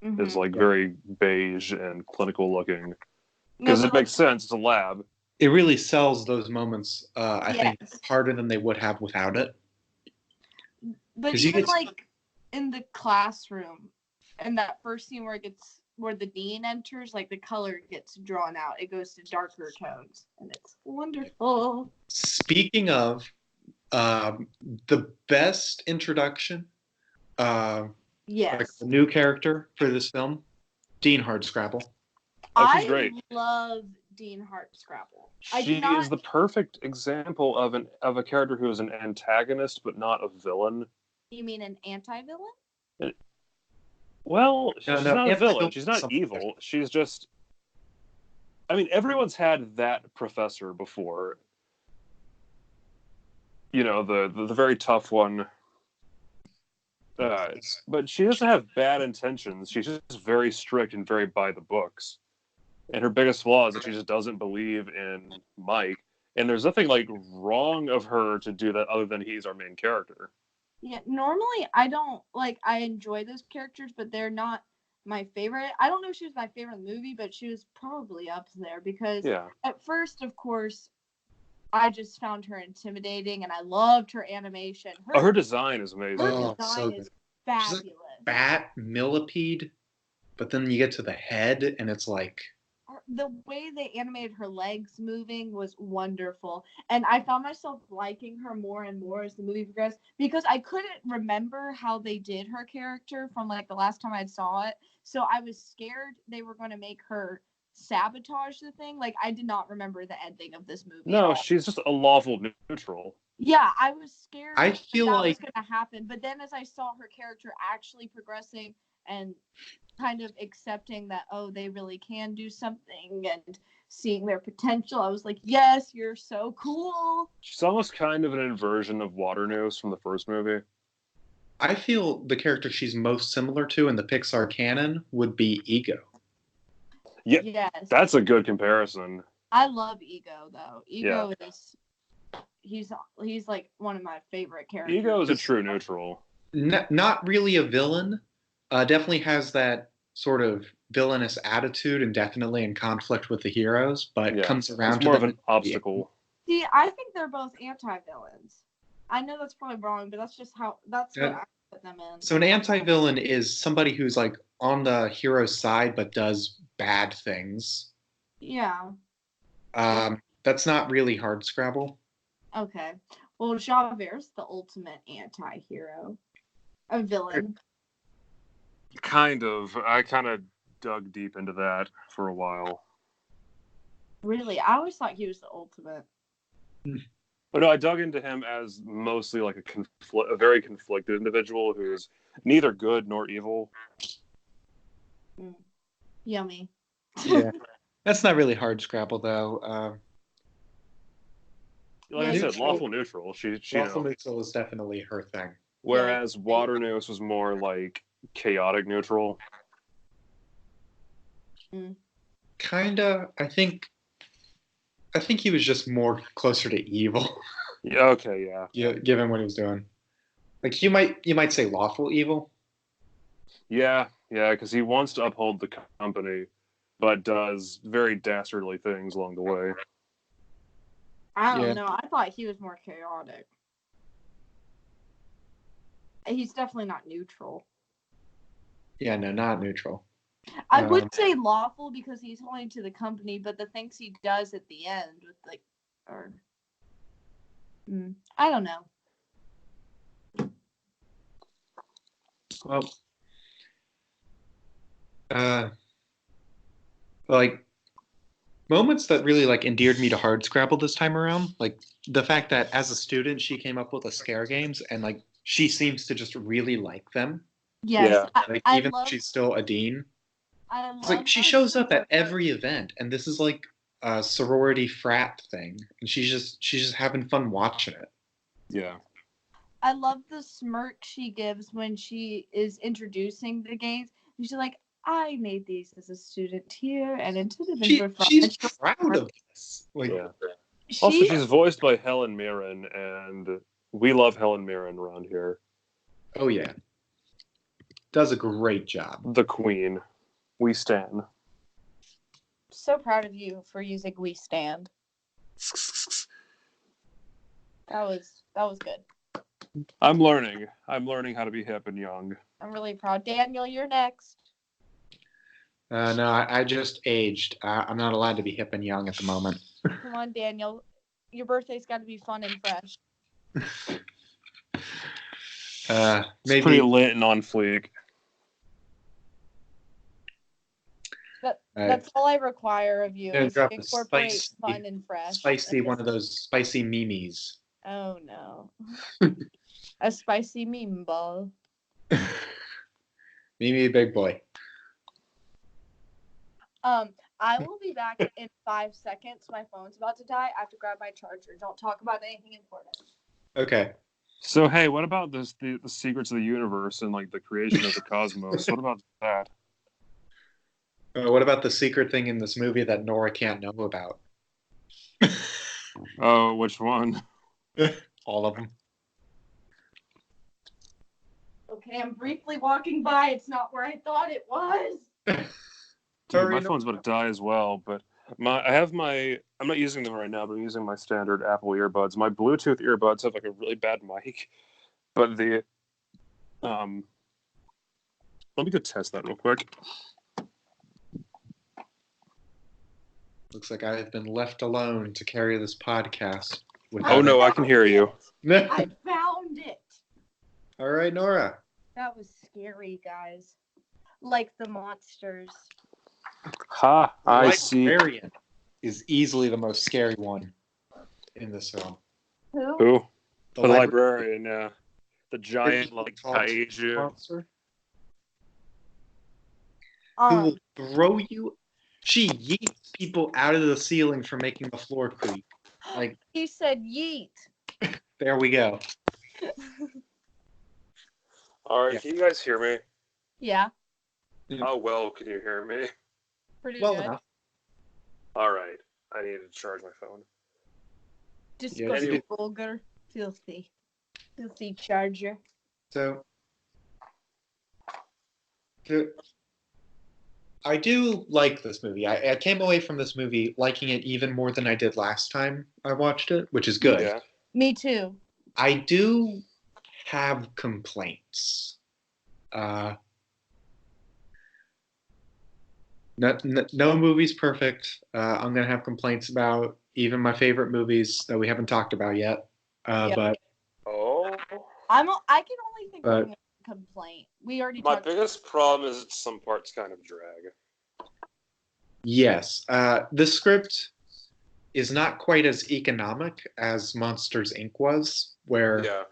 is like very beige and clinical looking, because it makes sense. It's a lab. It really sells those moments. I think harder than they would have without it. But even like in the classroom, and that first scene where the dean enters, like the color gets drawn out. It goes to darker tones, and it's wonderful. Speaking of the best introduction, like the new character for this film, Dean Hardscrabble. She's great. I love Dean Hardscrabble. She is the perfect example of a character who is an antagonist but not a villain. You mean an anti-villain? Well, she's not a villain. She's not something evil. She's just. I mean, everyone's had that professor before. You know, the very tough one. But she doesn't have bad intentions. She's just very strict and very by the books. And her biggest flaw is that she just doesn't believe in Mike. And there's nothing like wrong of her to do that other than he's our main character. Yeah, normally I don't like. I enjoy those characters, but they're not my favorite. I don't know if she was my favorite movie, but she was probably up there because at first, of course, I just found her intimidating, and I loved her animation. Her design is amazing. Her design is fabulous. She's like bat millipede, but then you get to the head, and it's like the way they animated her legs moving was wonderful, and I found myself liking her more and more as the movie progressed because I couldn't remember how they did her character from like the last time I saw it, so I was scared they were going to make her sabotage the thing. Like, I did not remember the ending of this movie. No, she's just a lawful neutral. Yeah, I was scared I feel that like was going to happen, but then as I saw her character actually progressing and kind of accepting that, oh, they really can do something and seeing their potential, I was like, yes, you're so cool. She's almost kind of an inversion of Waternoose from the first movie. I feel the character she's most similar to in the Pixar canon would be Ego. Yeah, yes, that's a good comparison. I love Ego though. Ego is he's like one of my favorite characters. Ego is a true neutral. Not really a villain. Definitely has that sort of villainous attitude and definitely in conflict with the heroes, but comes around to more of an obstacle. See, I think they're both anti-villains. I know that's probably wrong, but that's what I put them in. So an anti-villain is somebody who's like on the hero's side but does bad things. Yeah. That's not really hardscrabble. Okay. Well, Javert's the ultimate anti-hero. A villain. Kind of. I kind of dug deep into that for a while. Really? I always thought he was the ultimate. But no, I dug into him as mostly like a very conflicted individual who's neither good nor evil. Yummy. Yeah. That's not really hardscrabble, though. Like I said, lawful neutral. She lawful neutral is definitely her thing. Whereas Waternoose was more like chaotic neutral. Kinda. I think he was just more closer to evil. Yeah. Okay. Yeah. Yeah. Given what he was doing, like you might say lawful evil. Yeah. Yeah. Because he wants to uphold the company, but does very dastardly things along the way. I don't know. I thought he was more chaotic. He's definitely not neutral. Yeah, no, not neutral. I would say lawful because he's holding to the company, but the things he does at the end with like, or I don't know. Well, like moments that really like endeared me to Hardscrabble this time around, like the fact that as a student she came up with a scare games and like she seems to just really like them. Yes, yeah. Like even though she's still a dean. It's like she shows up at every event, and this is like a sorority frat thing, and she's just having fun watching it. Yeah. I love the smirk she gives when she is introducing the games. She's like, I made these as a student here, and into the she's proud of this. Like, also, she's voiced by Helen Mirren, and we love Helen Mirren around here. Oh yeah, does a great job. The Queen, we stan. So proud of you for using "we stand." That was good. I'm learning how to be hip and young. I'm really proud. Daniel, you're next. No, I just aged. I'm not allowed to be hip and young at the moment. Come on, Daniel. Your birthday's got to be fun and fresh. Maybe it's pretty lit and on fleek. That's all I require of you. Is to incorporate fun and fresh. Spicy, one of those spicy memes. Oh no. A spicy meatball. Mimi, big boy. I will be back in 5 seconds. My phone's about to die. I have to grab my charger. Don't talk about anything important. Okay. So hey, what about the secrets of the universe and like the creation of the cosmos? What about that? What about the secret thing in this movie that Nora can't know about? Oh, which one? All of them. Okay, I'm briefly walking by. It's not where I thought it was. Dude, my phone's about to die as well, but I'm not using them right now, but I'm using my standard Apple earbuds. My Bluetooth earbuds have like a really bad mic, but let me go test that real quick. Looks like I have been left alone to carry this podcast. Oh no, I can hear you. I found it. All right, Nora. That was scary, guys. Like the monsters. Ha! I see. Librarian is easily the most scary one in this film. Who? The librarian, yeah. The giant, like, kaiju. Monster. Who will throw you? She yeets people out of the ceiling for making the floor creak. Like he said yeet. There we go. All right, can you guys hear me? Yeah. How well can you hear me? Pretty Well good. enough. All right, I need to charge my phone. Disgusting, vulgar, filthy charger. So, I do like this movie. I came away from this movie liking it even more than I did last time I watched it, which is good. Yeah. Me too. I do have complaints. No movie's perfect. I'm gonna have complaints about even my favorite movies that we haven't talked about yet. But I can only think of one complaint. We already My talked. biggest problem is some parts kind of drag. yes, the script is not quite as economic as Monsters Inc. was, where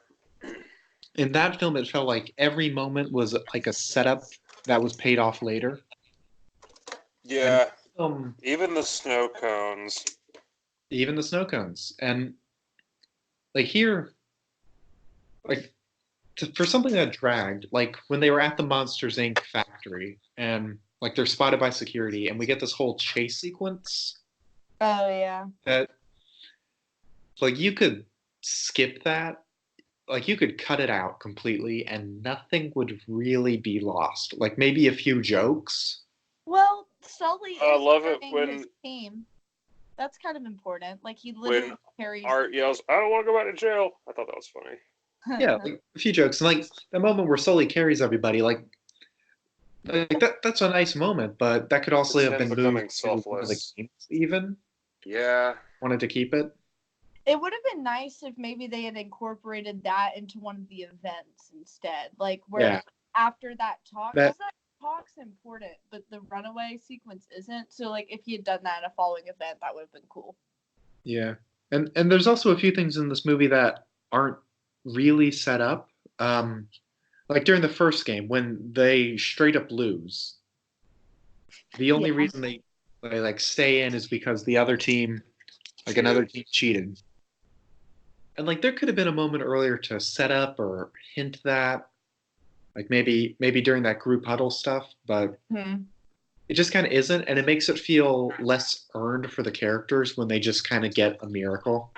in that film it felt like every moment was like a setup that was paid off later. Yeah, even the snow cones. Even the snow cones. And like here, like for something that dragged, like when they were at the Monsters Inc. factory and like they're spotted by security and we get this whole chase sequence. Oh yeah. That like you could skip that. Like you could cut it out completely and nothing would really be lost. Like maybe a few jokes. Well, Sully is I love it when his team. That's kind of important. Like he literally carries. Art yells, "I don't want to go back to jail." I thought that was funny. Yeah, like a few jokes, and like the moment where Sully carries everybody, like that's a nice moment, but that could also have been moved to one of the games, even. Yeah, wanted to keep it. It would have been nice if maybe they had incorporated that into one of the events instead, like where after that talk. That talk's important, but the runaway sequence isn't. So like if he had done that in a following event, that would have been cool. Yeah, and there's also a few things in this movie that aren't really set up. Like during the first game when they straight up lose, the only reason they like stay in is because the other team, like another team, cheated. And like there could have been a moment earlier to set up or hint that, like maybe during that group huddle stuff, but it just kind of isn't, and it makes it feel less earned for the characters when they just kind of get a miracle.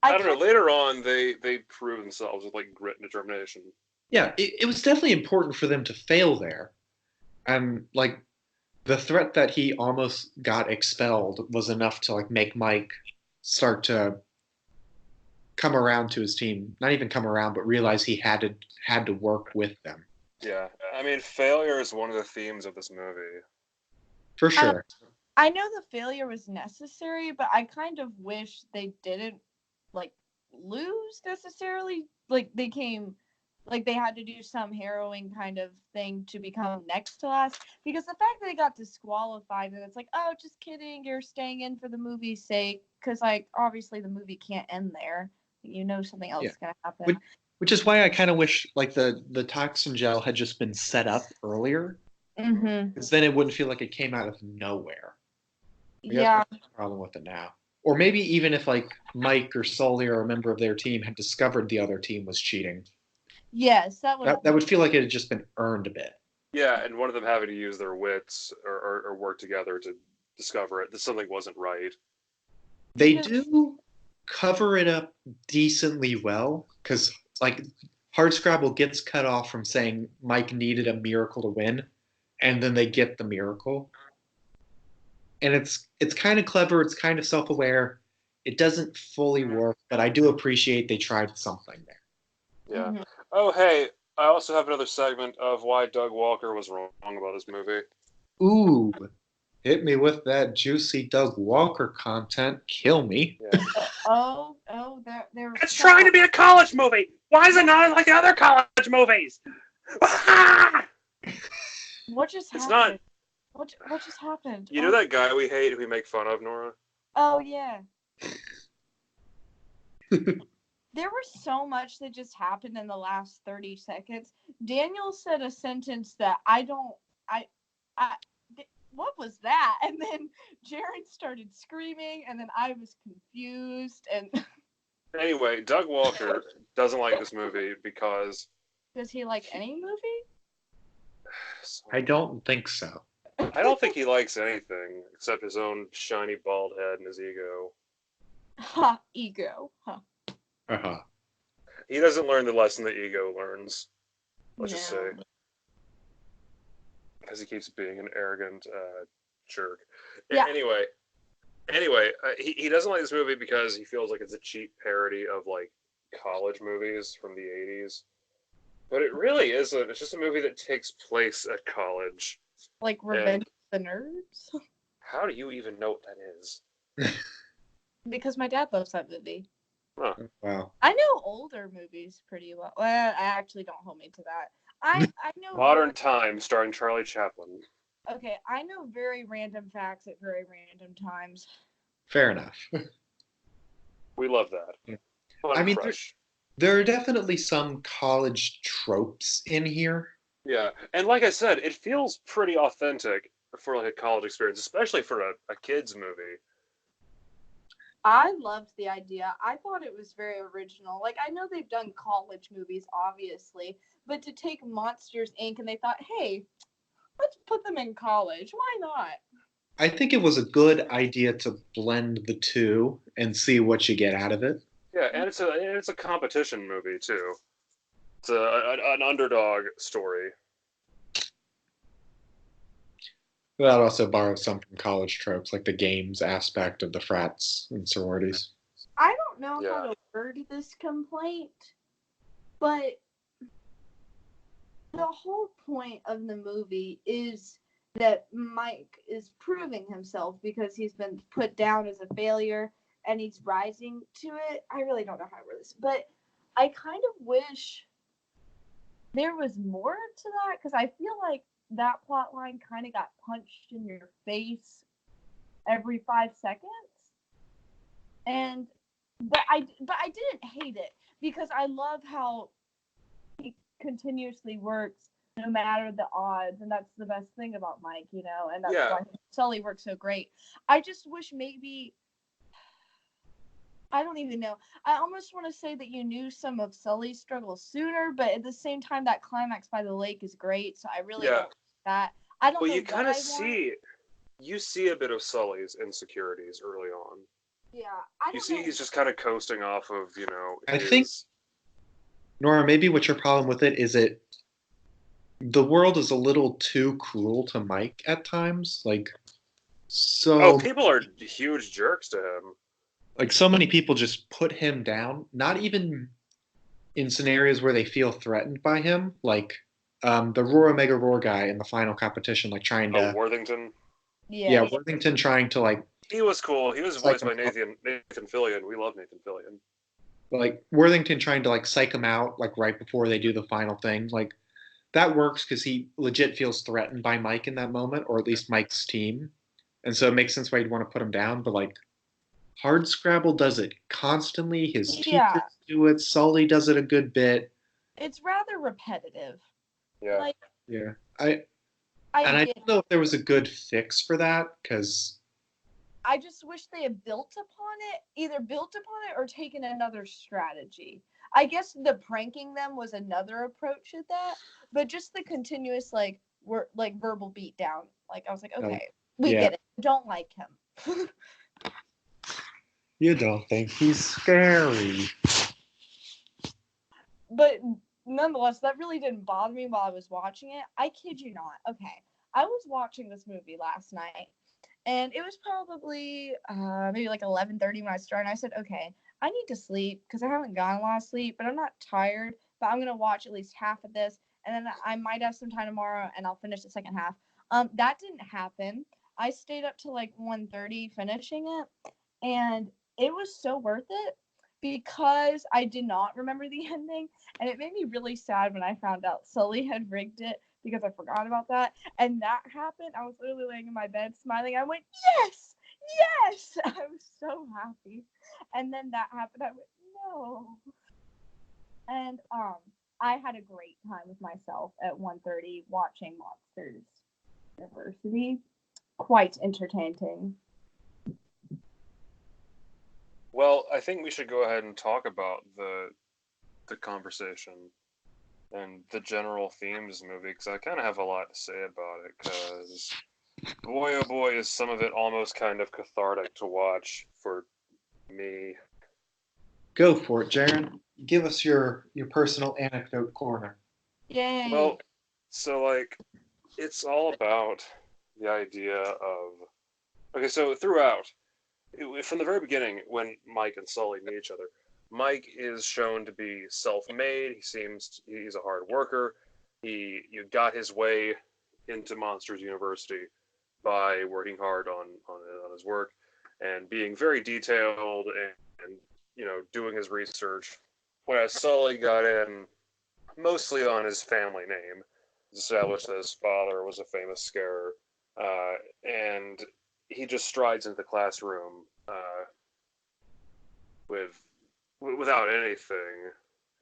I don't know. Later on, they prove themselves with like grit and determination. Yeah, it was definitely important for them to fail there, and like the threat that he almost got expelled was enough to like make Mike start to come around to his team. Not even come around, but realize he had to work with them. Yeah, I mean, failure is one of the themes of this movie. For sure. I know the failure was necessary, but I kind of wish they didn't like lose necessarily. Like they had to do some harrowing kind of thing to become next to last, because the fact that they got disqualified and it's like, oh, just kidding, you're staying in for the movie's sake, because like obviously the movie can't end there. You know something else is gonna happen. Which is why I kind of wish like the toxin gel had just been set up earlier, because then it wouldn't feel like it came out of nowhere. Yeah. That's the problem with it now. Or maybe even if like Mike or Sully or a member of their team had discovered the other team was cheating. Yes, that would feel like it had just been earned a bit. Yeah, and one of them having to use their wits or work together to discover it that something wasn't right. They do cover it up decently well, because like Hardscrabble gets cut off from saying Mike needed a miracle to win, and then they get the miracle. And it's kind of clever, it's kind of self-aware. It doesn't fully work, but I do appreciate they tried something there. Yeah. Mm-hmm. Oh, hey, I also have another segment of why Doug Walker was wrong about his movie. Ooh, hit me with that juicy Doug Walker content. Kill me. Yeah. There. It's trying to be a college movie. Why is it not like the other college movies? What just happened? It's not. What just happened? You know that guy we hate who we make fun of, Nora? Oh yeah. There was so much that just happened in the last 30 seconds. Daniel said a sentence that what was that? And then Jared started screaming, and then I was confused. And anyway, Doug Walker doesn't like this movie because... Does he like any movie? I don't think so. I don't think he likes anything except his own shiny bald head and his ego. Ha, ego. Huh. Uh-huh. He doesn't learn the lesson that ego learns. Let's just say. Because he keeps being an arrogant jerk. Yeah. Anyway, he doesn't like this movie because he feels like it's a cheap parody of like college movies from the 80s. But it really isn't. It's just a movie that takes place at college. Like Revenge of the Nerds? How do you even know what that is? Because my dad loves that movie. Huh. Wow. I know older movies pretty well. Well, I actually don't hold me to that. I know Modern Times starring Charlie Chaplin. Okay, I know very random facts at very random times. Fair enough. We love that. Fun I mean, fresh. There are definitely some college tropes in here. Yeah, and like I said, it feels pretty authentic for like a college experience, especially for a kids movie. I loved the idea. I thought it was very original. Like, I know they've done college movies, obviously, but to take Monsters, Inc. and they thought, hey, let's put them in college. Why not? I think it was a good idea to blend the two and see what you get out of it. Yeah, and it's a competition movie too. It's an underdog story. That also borrows some from college tropes, like the games aspect of the frats and sororities. I don't know how to word this complaint, but the whole point of the movie is that Mike is proving himself because he's been put down as a failure and he's rising to it. I really don't know how to word this, but I kind of wish there was more to that, because I feel like that plot line kind of got punched in your face every 5 seconds. But I didn't hate it, because I love how he continuously works no matter the odds, and that's the best thing about Mike, you know, and that's why Sully works so great. I just wish maybe, I don't even know. I almost want to say that you knew some of Sully's struggles sooner, but at the same time, that climax by the lake is great, so I really don't like that. I don't know. Well, you kind of see a bit of Sully's insecurities early on. Yeah, you see he's just kind of coasting off of, you know. I think, Nora, maybe what your problem with it is the world is a little too cruel to Mike at times. Like, so. Oh, people are huge jerks to him. Like, so many people just put him down, not even in scenarios where they feel threatened by him. Like, the Roar Omega Roar guy in the final competition, like trying to. Worthington? Yeah, Worthington trying to, like. He was cool. He was voiced by Nathan Fillion. We love Nathan Fillion. Like, Worthington trying to, like, psych him out, like, right before they do the final thing. Like, that works because he legit feels threatened by Mike in that moment, or at least Mike's team. And so it makes sense why you'd want to put him down, but, like, Hardscrabble does it constantly. His Yeah, teachers do it. Sully does it a good bit. it's rather repetitive. Yeah. Like Yeah. I I get don't know if there was a good fix for that because I just wish they had built upon it, either built upon it or taken another strategy. I guess the pranking them was another approach at that, but just the continuous like verbal beat down. Like I was like, okay, we yeah. get it. Don't like him. You don't think he's scary. But nonetheless, that really didn't bother me while I was watching it. I kid you not. Okay, I was watching this movie last night, and it was probably maybe like 11:30 when I started. And I said, okay, I need to sleep because I haven't gotten a lot of sleep, but I'm not tired. But I'm gonna watch at least half of this, and then I might have some time tomorrow, and I'll finish the second half. That didn't happen. I stayed up till like 1:30 finishing it, and it was so worth it because I did not remember the ending, and it made me really sad when I found out Sully had rigged it because I forgot about that. And that happened. I was literally laying in my bed smiling. I went, yes, yes. I was so happy. And then that happened. I went, no. And I had a great time with myself at 1:30 watching Monsters University. Quite entertaining. Well, I think we should go ahead and talk about the conversation and the general themes of the movie, because I kind of have a lot to say about it, because boy oh boy is some of it almost kind of cathartic to watch for me. Go for it, Jaren. Give us your personal anecdote corner. Yay. Well, so like it's all about the idea of, okay, so throughout, from the very beginning, when Mike and Sully meet each other, Mike is shown to be self-made. He's a hard worker. He got his way into Monsters University by working hard on his work and being very detailed and doing his research. Whereas Sully got in mostly on his family name. It's established that his father was a famous scarer, and he just strides into the classroom with without anything,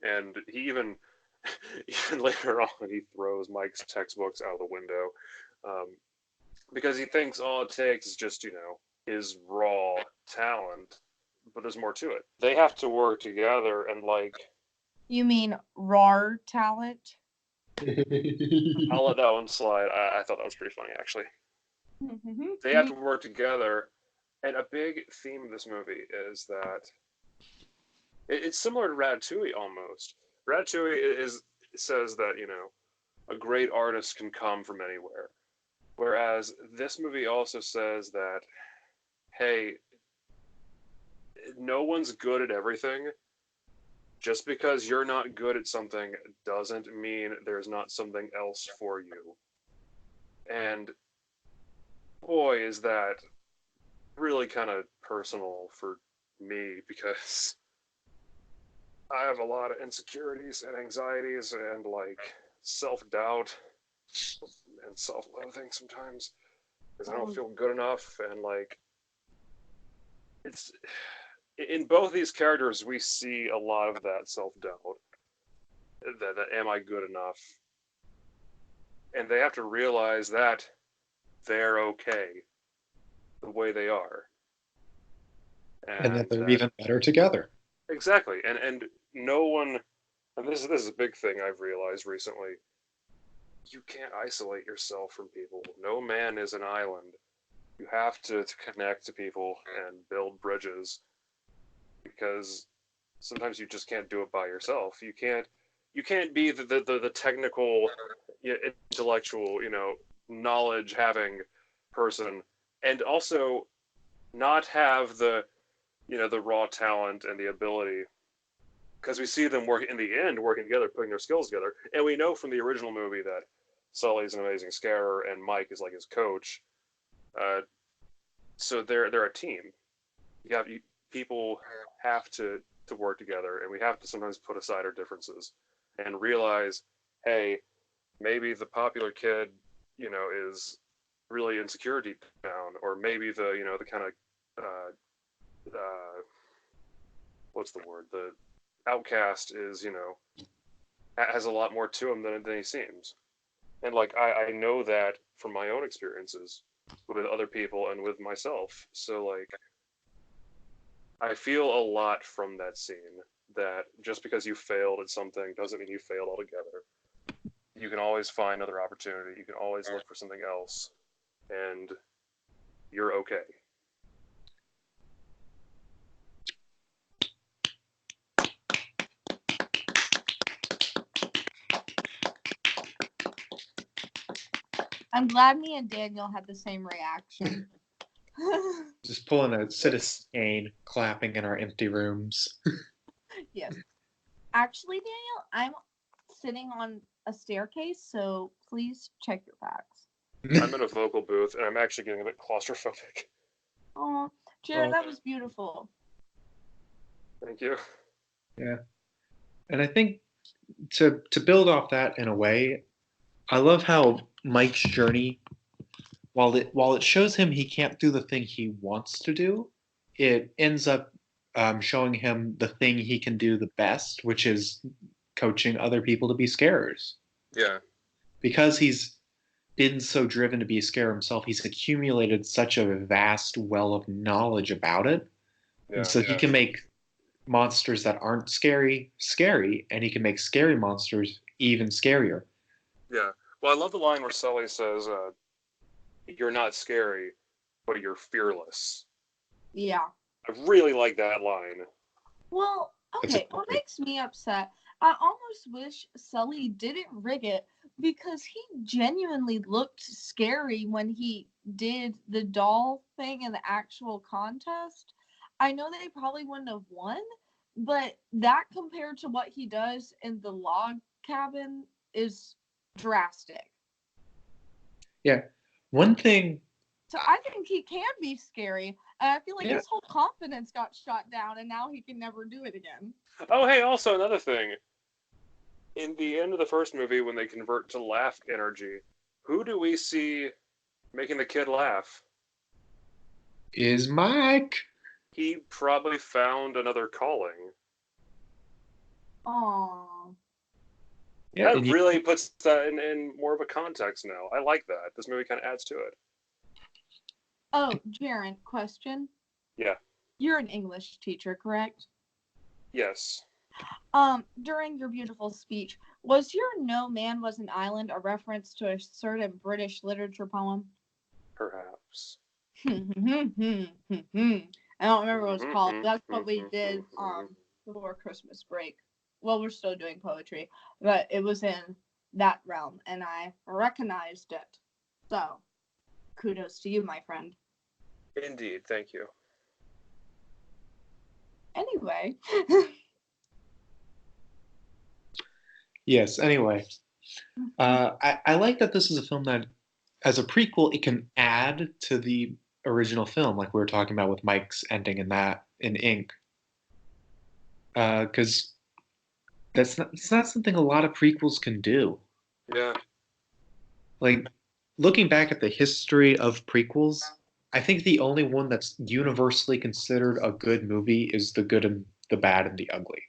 and he even even later on he throws Mike's textbooks out of the window because he thinks all it takes is just his raw talent, but there's more to it. They have to work together, and like You mean raw talent? I'll let that one slide. I thought that was pretty funny actually. They have to work together, and a big theme of this movie is that it's similar to Ratatouille almost. Ratatouille says that a great artist can come from anywhere, whereas this movie also says that, hey, no one's good at everything. Just because you're not good at something doesn't mean there's not something else for you. And boy, is that really kind of personal for me, because I have a lot of insecurities and anxieties and like self-doubt and self-loathing sometimes because I don't feel good enough, and like it's in both these characters we see a lot of that self-doubt, that am I good enough, and they have to realize that they're okay the way they are, And that they're that even better together. exactly, and no one, and this is a big thing I've realized recently. You can't isolate yourself from people. No man is an island. You have to connect to people and build bridges, because sometimes you just can't do it by yourself. You can't be the technical, intellectual, knowledge having person, and also not have the raw talent and the ability, because we see them work in the end working together, putting their skills together, and we know from the original movie that Sully's an amazing scarer and Mike is like his coach. So they're a team. People have to work together, and we have to sometimes put aside our differences and realize, hey, maybe the popular kid, is really insecure deep down, or maybe the kind of what's the word? The outcast is, has a lot more to him than he seems. And like I know that from my own experiences with other people and with myself. So like I feel a lot from that scene, that just because you failed at something doesn't mean you failed altogether. You can always find another opportunity. You can always look for something else, and you're okay. I'm glad me and Daniel had the same reaction. Just pulling a Citizen Kane, clapping in our empty rooms. Yes. Actually, Daniel, I'm sitting on a staircase, so please check your facts. I'm in a vocal booth, and I'm actually getting a bit claustrophobic. Oh, Jared, that was beautiful. Thank you. Yeah. And I think to build off that in a way, I love how Mike's journey, while it shows him he can't do the thing he wants to do, it ends up showing him the thing he can do the best, which is coaching other people to be scarers. Yeah. Because he's been so driven to be a scarer himself, he's accumulated such a vast well of knowledge about it. Yeah, and so he can make monsters that aren't scary, and he can make scary monsters even scarier. Yeah. Well, I love the line where Sully says, "You're not scary, but you're fearless." Yeah. I really like that line. Well, okay, what makes me upset, I almost wish Sully didn't rig it, because he genuinely looked scary when he did the doll thing in the actual contest. I know they probably wouldn't have won, but that compared to what he does in the log cabin is drastic. Yeah. One thing. So I think he can be scary. And I feel like Yeah. his whole confidence got shot down, and now he can never do it again. Oh, hey, also another thing. In the end of the first movie, when they convert to laugh energy, who do we see making the kid laugh? Is Mike. He probably found another calling. Aww. Yeah, That really puts that in more of a context now. I like that. This movie kind of adds to it. Oh, Jaren, question. Yeah. You're an English teacher, correct? Yes. During your beautiful speech, was your "No Man Was an Island" a reference to a certain British literature poem? Perhaps. I don't remember what it's called. That's what we did before Christmas break. Well, we're still doing poetry, but it was in that realm, and I recognized it. So, kudos to you, my friend. Indeed, thank you. Anyway. Yes, anyway. I like that this is a film that, as a prequel, it can add to the original film, like we were talking about with Mike's ending in Ink. Because it's not something a lot of prequels can do. Yeah. Like, looking back at the history of prequels, I think the only one that's universally considered a good movie is The Good and the Bad and the Ugly.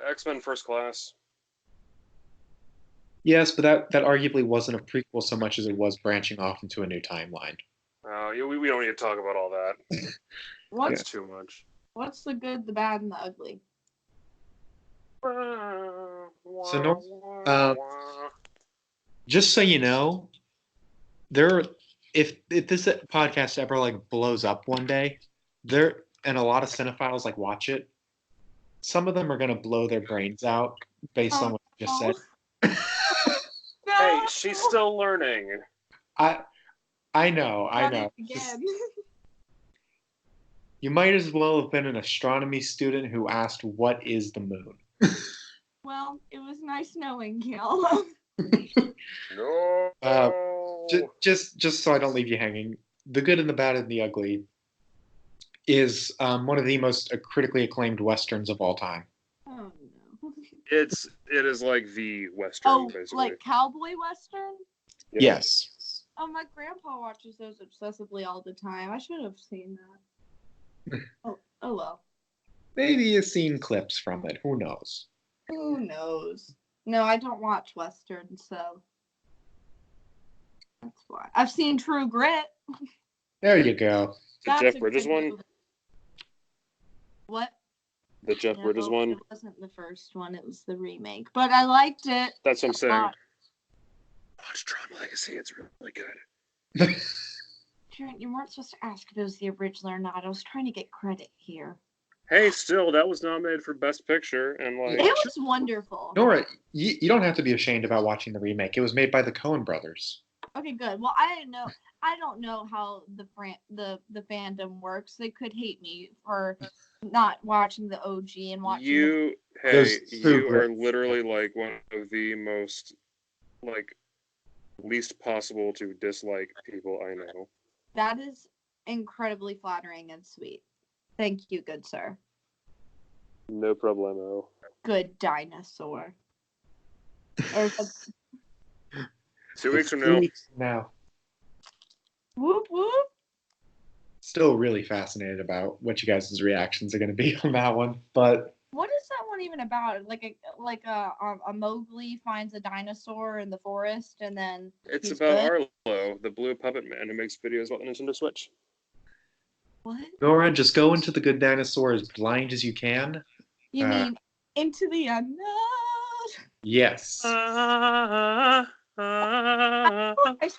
X-Men First Class. Yes, but that arguably wasn't a prequel so much as it was branching off into a new timeline. We don't need to talk about all that. That's too much. What's the good, the bad, and the ugly? So, just so you know, if this podcast ever like blows up one day, and a lot of cinephiles like watch it, some of them are gonna blow their brains out based on what you just said. No. Hey, she's still learning. I know. Again. You might as well have been an astronomy student who asked, "What is the moon?" Well, it was nice knowing y'all. No. Just so I don't leave you hanging, The Good and the Bad and the Ugly is one of the most critically acclaimed westerns of all time. Oh no. It is like the western, basically. Like cowboy western? Yeah. Yes. Oh, my grandpa watches those obsessively all the time. I should have seen that. maybe you've seen clips from it. Who knows? Who knows? No, I don't watch Westerns, so that's why. I've seen True Grit. There you go. The That's Jeff a Bridges good one? movie. What? The Jeff Bridges one? It wasn't the first one, it was the remake. But I liked it. That's what I'm saying. lot. Watch Tron Legacy. It's really good. Jared, you weren't supposed to ask if it was the original or not. I was trying to get credit here. Hey, still, that was nominated for Best Picture, and like It was wonderful. Nora, you don't have to be ashamed about watching the remake. It was made by the Coen brothers. Okay, good. Well, I don't know how the fandom works. They could hate me for not watching the OG and watching. you are literally like one of the most like least possible to dislike people I know. That is incredibly flattering and sweet. Thank you, good sir. No problemo. Good dinosaur. Or 2 weeks from 2 now. weeks from now. whoop whoop. Still really fascinated about what you guys' reactions are going to be on that one. But What is that one even about? Like a Mowgli finds a dinosaur in the forest and then It's he's about good? Arlo, the blue puppet man who makes videos about the Nintendo Switch. What? Nora, just go into the Good Dinosaur as blind as you can. You mean Into the Unknown? Yes. I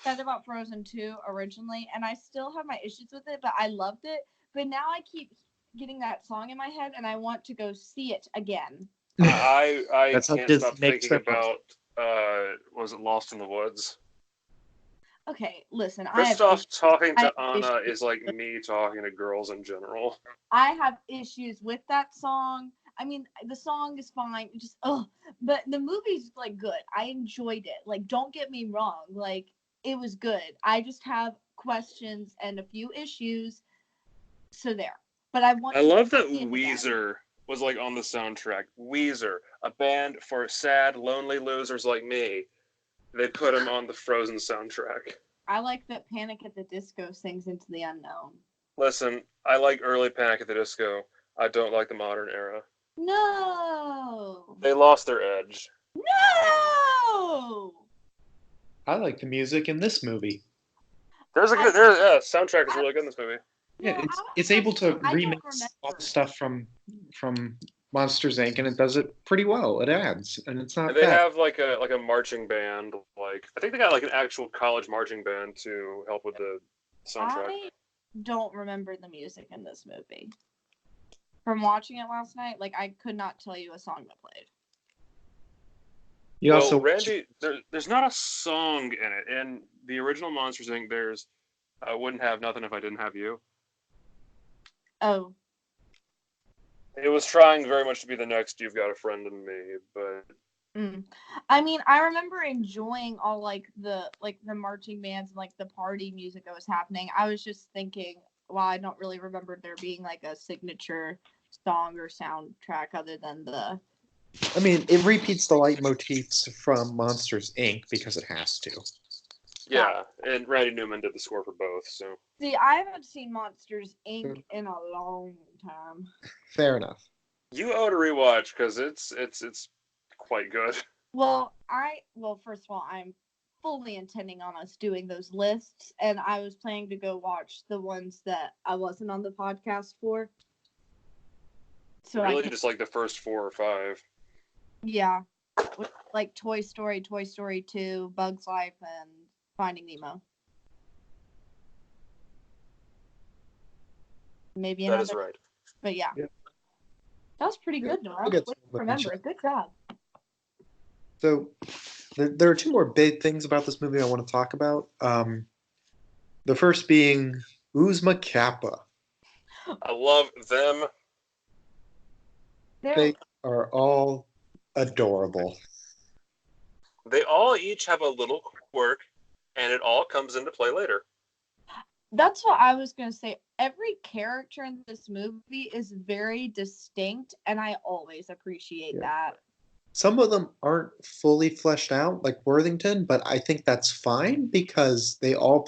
said about Frozen 2 originally, and I still have my issues with it, but I loved it. But now I keep getting that song in my head, and I want to go see it again. I That's how can't Disney stop makes thinking their about was it Lost in the Woods? Okay, listen, Kristoff talking I to have Anna issues. is like me talking to girls in general. I have issues with that song. I mean, the song is fine, but the movie's like good. I enjoyed it. Like, don't get me wrong, like it was good. I just have questions and a few issues. So there. But I love that see it again. Weezer was like on the soundtrack. Weezer, a band for sad, lonely losers like me. They put him on the Frozen soundtrack. I like that Panic at the Disco sings Into the Unknown. Listen, I like early Panic at the Disco. I don't like the modern era. No. They lost their edge. No. I like the music in this movie. Soundtrack is really good in this movie. Yeah, No, it's able to I don't remix all the stuff from Monsters Inc. and it does it pretty well. It adds, and it's not And they bad. have like a marching band. Like I think they got like an actual college marching band to help with the soundtrack. I don't remember the music in this movie. From watching it last night, like I could not tell you a song that played. You Well, also Randy, there's not a song in it. In the original Monsters Inc., there's I wouldn't have nothing if I didn't have you. Oh, It was trying very much to be the next You've Got a Friend in Me, but I mean, I remember enjoying all like the marching bands and like the party music that was happening. I was just thinking, well, I don't really remember there being like a signature song or soundtrack other than the. I mean, it repeats the leitmotifs from Monsters Inc. because it has to. yeah, and Randy Newman did the score for both, so. See, I haven't seen Monsters Inc. in a long time. Fair enough. You owe it a rewatch because it's quite good. Well, first of all, I'm fully intending on us doing those lists, and I was planning to go watch the ones that I wasn't on the podcast for. So Really, just like the first 4 or 5. Yeah, like Toy Story, Toy Story 2, Bug's Life, and Finding Nemo. Maybe That another. is right. But yeah. Yeah. That was pretty good, Nora. We'll get Remember, good job. So there are 2 more big things about this movie I want to talk about. The first being Uzma Kappa. I love them. They are all adorable. They all each have a little quirk, and it all comes into play later. That's what I was going to say. Every character in this movie is very distinct, and I always appreciate that. Some of them aren't fully fleshed out, like Worthington, but I think that's fine because they all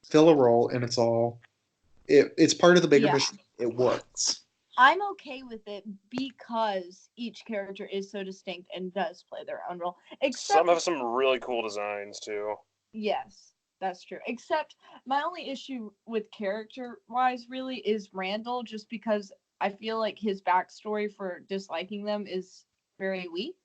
fill a role, and it's part of the bigger machine. It works. I'm okay with it because each character is so distinct and does play their own role. Except Some have some really cool designs too. yes, that's true. Except my only issue with character-wise really is Randall, just because I feel like his backstory for disliking them is very weak.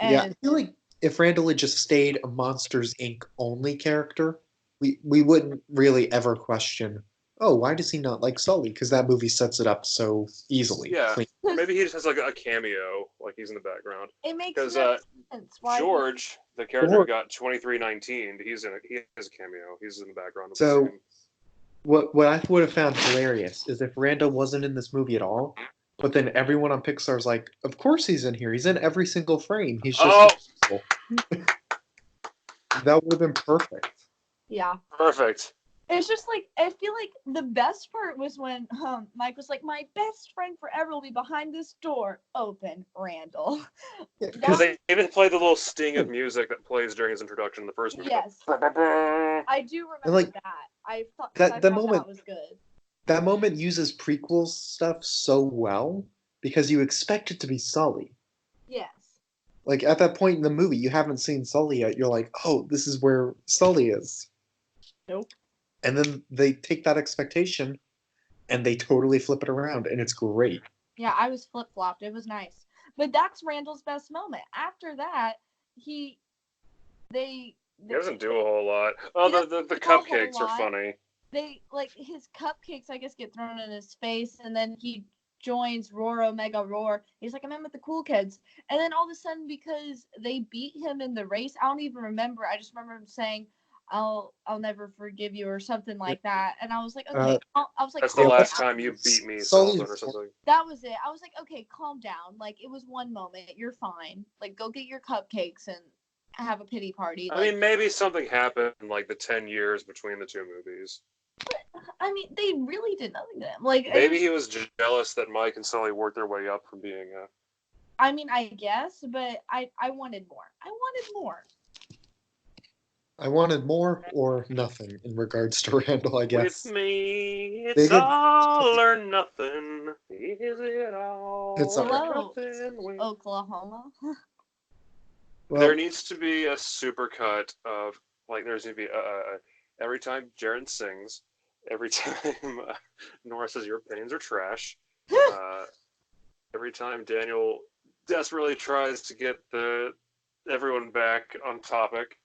Yeah, I And feel like if Randall had just stayed a Monsters Inc. only character, we wouldn't really ever question, oh, why does he not like Sully? Because that movie sets it up so easily. Yeah, Clean. or maybe he just has like a cameo, like he's in the background. it makes Because no sense. Why George, the character who got 2319, he has a cameo. He's in the background of the So scene. what I would have found hilarious is if Randall wasn't in this movie at all, but then everyone on Pixar's like, of course he's in here. He's in every single frame. He's just that would have been perfect. Yeah. Perfect. It's just like, I feel like the best part was when Mike was like, my best friend forever will be behind this door. Open, Randall. Because they even play the little sting of music that plays during his introduction in the first movie. Yes. I do remember that. I thought that was good. That moment uses prequels stuff so well because you expect it to be Sully. Yes. Like, at that point in the movie, you haven't seen Sully yet. You're like, oh, this is where Sully is. Nope. And then they take that expectation and they totally flip it around, and it's great. Yeah, I was flip-flopped. It was nice. But that's Randall's best moment. After that, he doesn't do a whole lot. Oh, the cupcakes are funny. They, like, his cupcakes, I guess, get thrown in his face, and then he joins Roar Omega Roar. He's like, I'm in with the cool kids. And then all of a sudden, because they beat him in the race, I don't even remember. I just remember him saying, I'll never forgive you or something like that. And I was like, okay. I was like, that's the last time you beat me, Sullivan, or something. That was it. I was like, okay, calm down. Like, it was one moment. You're fine. Like, go get your cupcakes and have a pity party. I mean, maybe something happened in, like, the 10 years between the two movies. But, I mean, they really did nothing to him. Like, maybe he was jealous that Mike and Sully worked their way up from being I mean, I guess, but I wanted more. I wanted more. I wanted more or nothing in regards to Randall, I guess. With me, it's all or nothing. Is it all or nothing? Oklahoma. Well, there needs to be a supercut of, like, there's going to be every time Jaren sings, every time Nora says your opinions are trash, every time Daniel desperately tries to get everyone back on topic.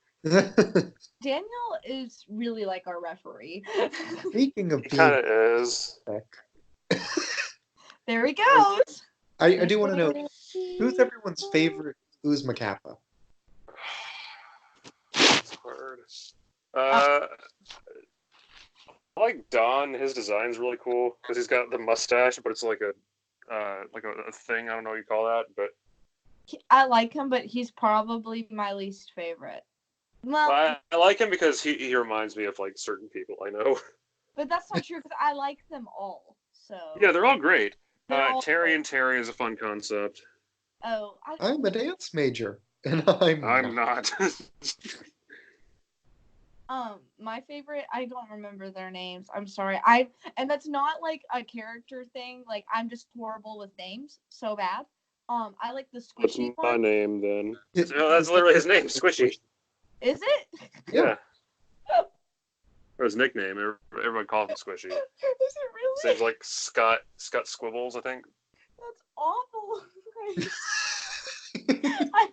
Daniel is really like our referee. Speaking of, he kind of is. There he goes. I do want to know, who's everyone's favorite Uzma Kappa? It's hard. I like Don. His design's really cool because he's got the mustache, but it's like a thing. I don't know what you call that, but I like him, but he's probably my least favorite. Well, I like him because he reminds me of, like, certain people I know. But that's not true because I like them all. So yeah, they're all great. All Terry and Terry is a fun concept. Oh, I'm a dance major, and I'm not. My favorite, I don't remember their names. I'm sorry. And that's not like a character thing. Like, I'm just horrible with names. So bad. I like the Squishy What's my name then? No, that's literally his name, Squishy. Is it? Yeah. Or his nickname. Everyone calls him Squishy. Is it really? Seems like Scott Squibbles, I think. That's awful. I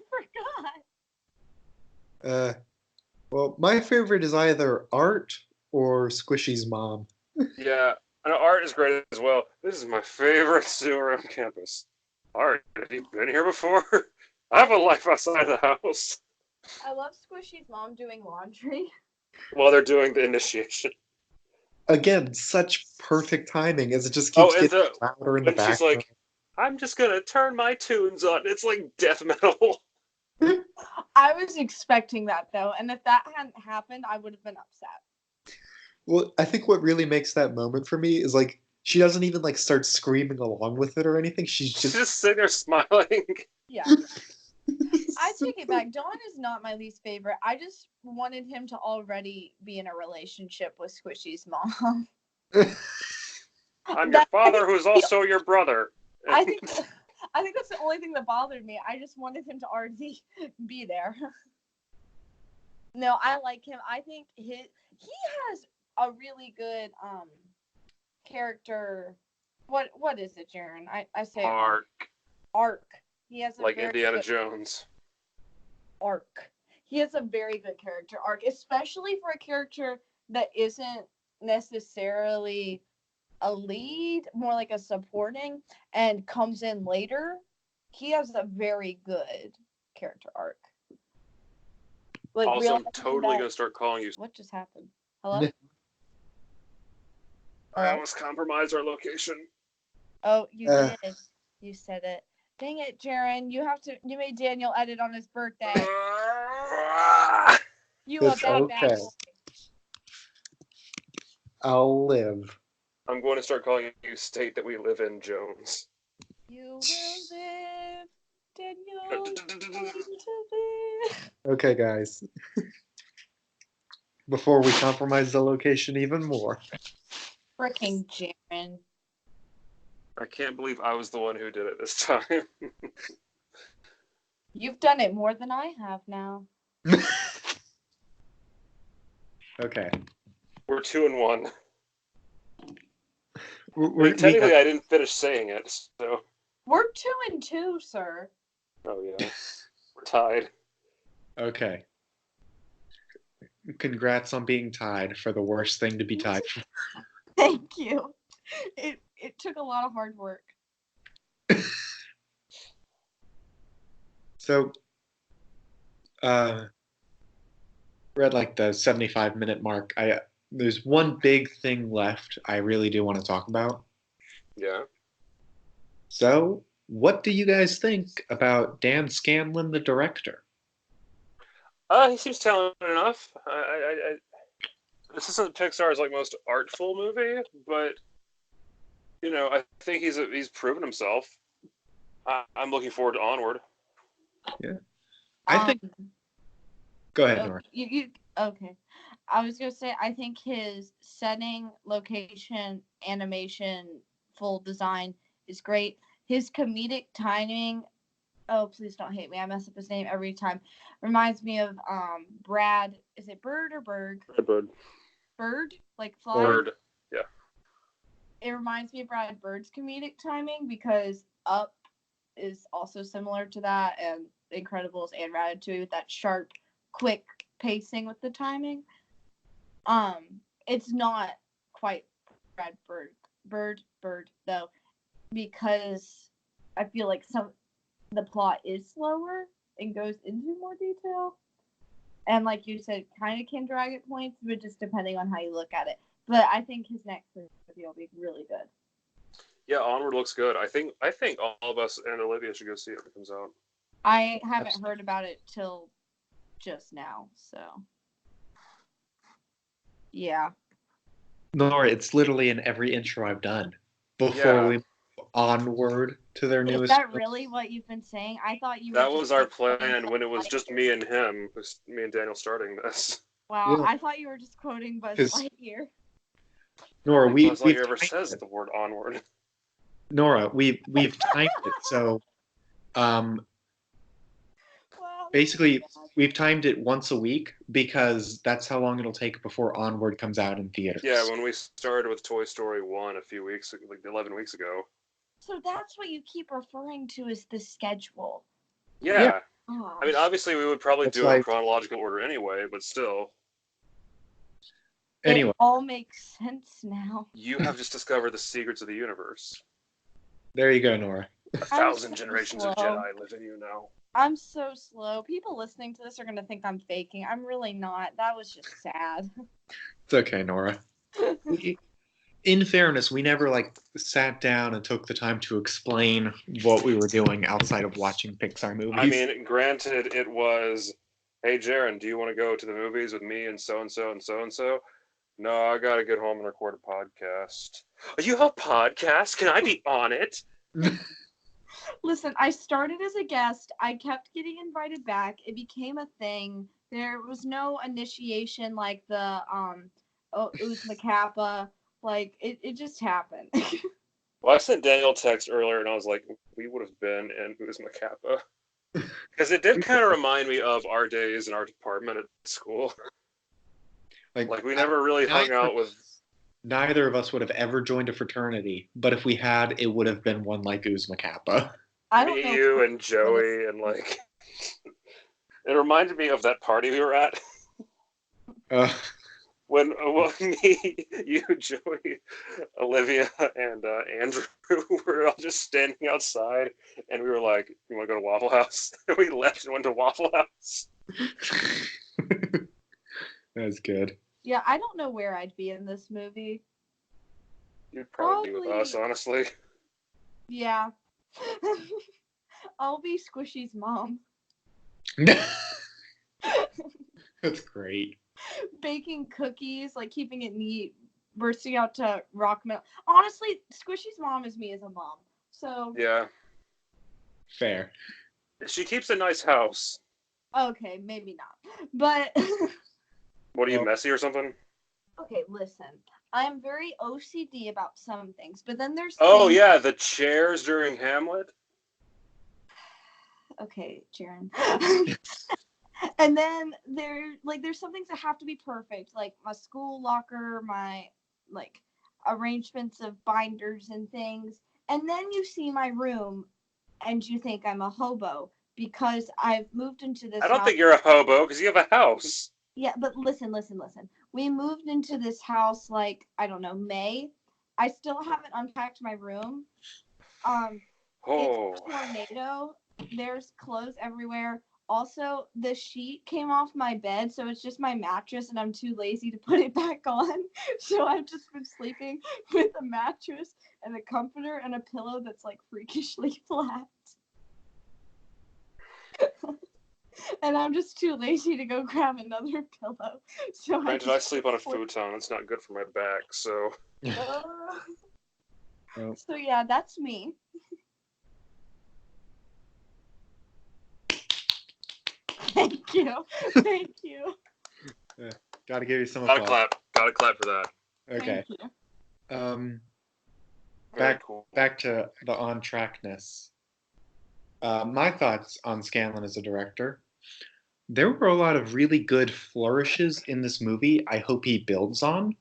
forgot. Well, my favorite is either Art or Squishy's mom. Yeah, I know Art is great as well. This is my favorite zoo around campus. Art, have you been here before? I have a life outside the house. I love Squishy's mom doing laundry. While they're doing the initiation. Again, such perfect timing as it just keeps getting louder in the background. She's like, I'm just gonna turn my tunes on. It's like death metal. I was expecting that, though, and if that hadn't happened, I would have been upset. Well, I think what really makes that moment for me is, like, she doesn't even, like, start screaming along with it or anything. She's just sitting there smiling. Yeah. I take it back. Dawn is not my least favorite. I just wanted him to already be in a relationship with Squishy's mom. I'm your father, who's also your brother. I think that's the only thing that bothered me. I just wanted him to already be there. No, I like him. I think he has a really good character. What is it, Jaron? I say Arc. Arc. He has a Like very Indiana good Jones. arc. He has a very good character arc, especially for a character that isn't necessarily a lead, more like a supporting, and comes in later. He has a very good character arc. Like, Also, I'm totally going to start calling you. What just happened? Hello? I almost compromised our location. Oh, you did. You said it. Dang it, Jaron. You made Daniel edit on his birthday. You It's a bad boy. I'll live. I'm going to start calling you State That We Live In, Jones. You will live, Daniel. Okay, guys. Before we compromise the location even more. Fricking Jaron. I can't believe I was the one who did it this time. You've done it more than I have now. Okay. We're 2-1. Technically, I didn't finish saying it, so. We're 2-2, sir. Oh, yeah. We're tied. Okay. Congrats on being tied for the worst thing to be tied for. Thank you. It took a lot of hard work. So, we're at like the 75-minute mark. There's one big thing left I really do want to talk about. Yeah. So, what do you guys think about Dan Scanlon, the director? He seems talented enough. This isn't Pixar's like most artful movie, but you know, I think he's proven himself. I'm looking forward to Onward. Yeah, I think. Go ahead, Nora. Okay. I was gonna say I think his setting, location, animation, full design is great. His comedic timing. Oh, please don't hate me. I mess up his name every time. Reminds me of Brad. Is it Bird or Berg? Bird. Bird? Like fly? Bird. Yeah. It reminds me of Brad Bird's comedic timing because Up is also similar to that, and Incredibles and Ratatouille with that sharp, quick pacing with the timing. It's not quite Brad Bird though, because I feel like the plot is slower and goes into more detail. And like you said, kind of can drag at points, but just depending on how you look at it. But I think his next movie will be really good. Yeah, Onward looks good. I think all of us and Olivia should go see it when it comes out. I haven't heard about it till just now, so yeah. Nora, it's literally in every intro I've done before we Onward to their newest. Is that really what you've been saying? I thought you. That was our plan when it was just me and him. It was me and Daniel starting this. Wow, yeah. I thought you were just quoting Buzz Lightyear. Nora, Buzz Lightyear ever says the word Onward. Nora, we've timed it so. Basically, we've timed it once a week because that's how long it'll take before Onward comes out in theaters. Yeah, when we started with Toy Story 1 a few weeks, like 11 weeks ago. So that's what you keep referring to as the schedule. Yeah. Oh. I mean, obviously, we would probably do it in chronological order anyway, but still. Anyway. It all makes sense now. You have just discovered the secrets of the universe. There you go, Nora. 1,000 generations of Jedi live in you now. I'm so slow. People listening to this are going to think I'm faking. I'm really not. That was just sad. It's okay, Nora. In fairness, we never sat down and took the time to explain what we were doing outside of watching Pixar movies. I mean, granted, it was, hey, Jaron, do you want to go to the movies with me and so-and-so and so-and-so? No, I got to get home and record a podcast. You have a podcast? Can I be on it? Listen, I started as a guest. I kept getting invited back. It became a thing. There was no initiation like the Ouz Macappa Like, it just happened. Well, I sent Daniel a text earlier, and I was like, we would have been in Uzma Kappa. Because it did kind of remind me of our days in our department at school. Like we never really hung out with... Neither of us would have ever joined a fraternity, but if we had, it would have been one like Uzma Kappa. Me, you, and Joey, and like... It reminded me of that party we were at. When me, you, Joey, Olivia, and Andrew were all just standing outside, and we were like, "You want to go to Waffle House?" And we left and went to Waffle House. That's good. Yeah, I don't know where I'd be in this movie. You'd probably be with us, honestly. Yeah. I'll be Squishy's mom. That's great. Baking cookies, like keeping it neat, bursting out to rock metal. Honestly, Squishy's mom is me as a mom. So yeah, fair. She keeps a nice house. Okay, maybe not, but what are you, messy or something? Okay, listen. I'm very OCD about some things, but then there's yeah, the chairs during Hamlet. Okay, Jaren. And then there's some things that have to be perfect, like my school locker, my like arrangements of binders and things. And then you see my room and you think I'm a hobo because I've moved into this house. I don't think you're a hobo because you have a house. Yeah, but listen. We moved into this house like, I don't know, May. I still haven't unpacked my room. It's a tornado. There's clothes everywhere. Also, the sheet came off my bed, so it's just my mattress, and I'm too lazy to put it back on. So I've just been sleeping with a mattress and a comforter and a pillow that's like freakishly flat. And I'm just too lazy to go grab another pillow. So Granted, I sleep on a futon. It's not good for my back, so... So yeah, that's me. Thank you. Yeah, gotta give you some applause. Gotta clap for that. Okay. Thank you. Back to the on trackness. My thoughts on Scanlon as a director. There were a lot of really good flourishes in this movie I hope he builds on.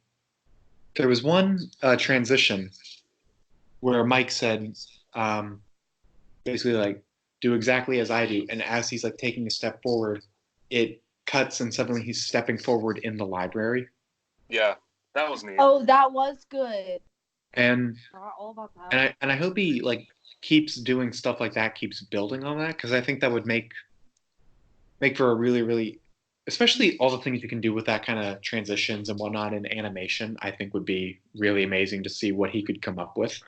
There was one transition where Mike said, basically like, do exactly as I do. And as he's like taking a step forward, it cuts and suddenly he's stepping forward in the library. Yeah, that was neat. Oh, that was good. And all about that. And I hope he like keeps doing stuff like that, keeps building on that, because I think that would make for a really, really, especially all the things you can do with that kind of transitions and whatnot in animation, I think would be really amazing to see what he could come up with.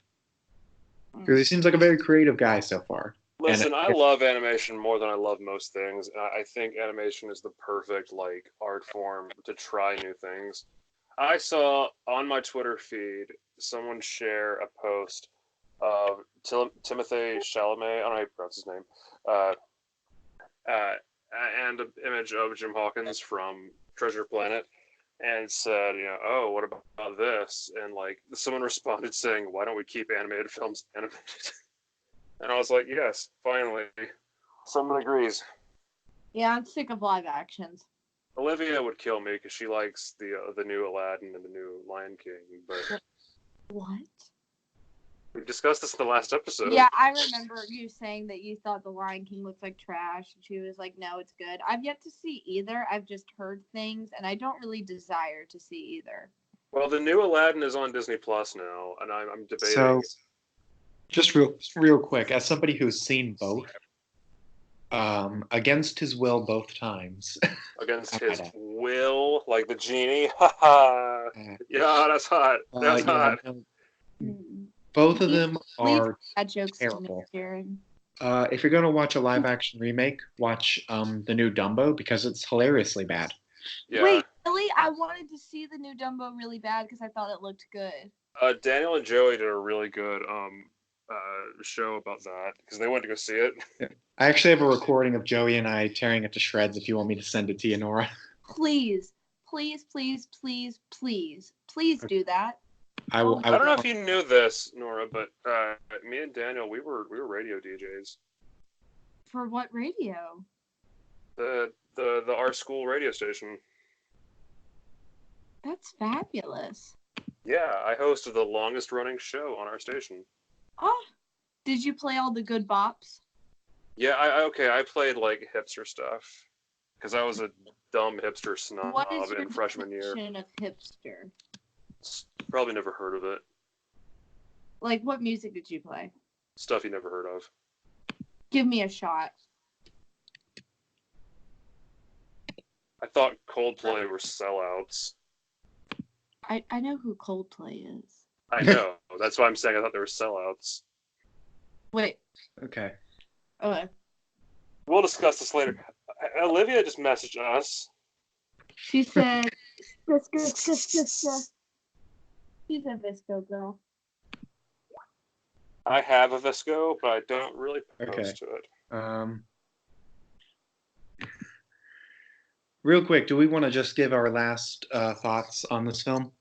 Because he seems like a very creative guy so far. Listen, I love animation more than I love most things. I think animation is the perfect like art form to try new things. I saw on my Twitter feed someone share a post of Timothée Chalamet, I don't know how you pronounce his name, and an image of Jim Hawkins from Treasure Planet, and said, oh, what about this? And like someone responded saying, why don't we keep animated films animated? And I was like, yes, finally, someone agrees. Yeah, I'm sick of live actions. Olivia would kill me because she likes the new Aladdin and the new Lion King. But what? We discussed this in the last episode. Yeah, I remember you saying that you thought the Lion King looked like trash, and she was like, "No, it's good." I've yet to see either. I've just heard things, and I don't really desire to see either. Well, the new Aladdin is on Disney Plus now, and I'm debating. So, just real quick, as somebody who's seen both. Against his will both times. Against his will, like the genie. Haha. Yeah, that's hot. That's hot. Both of them are jokes terrible. To me, if you're going to watch a live action remake, watch the new Dumbo because it's hilariously bad. Yeah. Wait, really? I wanted to see the new Dumbo really bad because I thought it looked good. Daniel and Joey did a really good show about that because they went to go see it. Yeah. I actually have a recording of Joey and I tearing it to shreds if you want me to send it to you, Nora. Please do that. I will. I don't know if you knew this, Nora, but me and Daniel, we were radio DJs. For what radio? The our school radio station. That's fabulous. Yeah, I hosted the longest running show on our station. Oh, did you play all the good bops? Yeah, I played like hipster stuff because I was a dumb hipster snob What is your in freshman year. definition of hipster? Probably never heard of it. Like, what music did you play? Stuff you never heard of. Give me a shot. I thought Coldplay were sellouts. I know who Coldplay is. I know. That's why I'm saying I thought they were sellouts. Wait. Okay. Okay. We'll discuss this later. Olivia just messaged us. She said, Visco. She's a Visco girl. I have a Visco, but I don't really post to it. Real quick, do we want to just give our last thoughts on this film?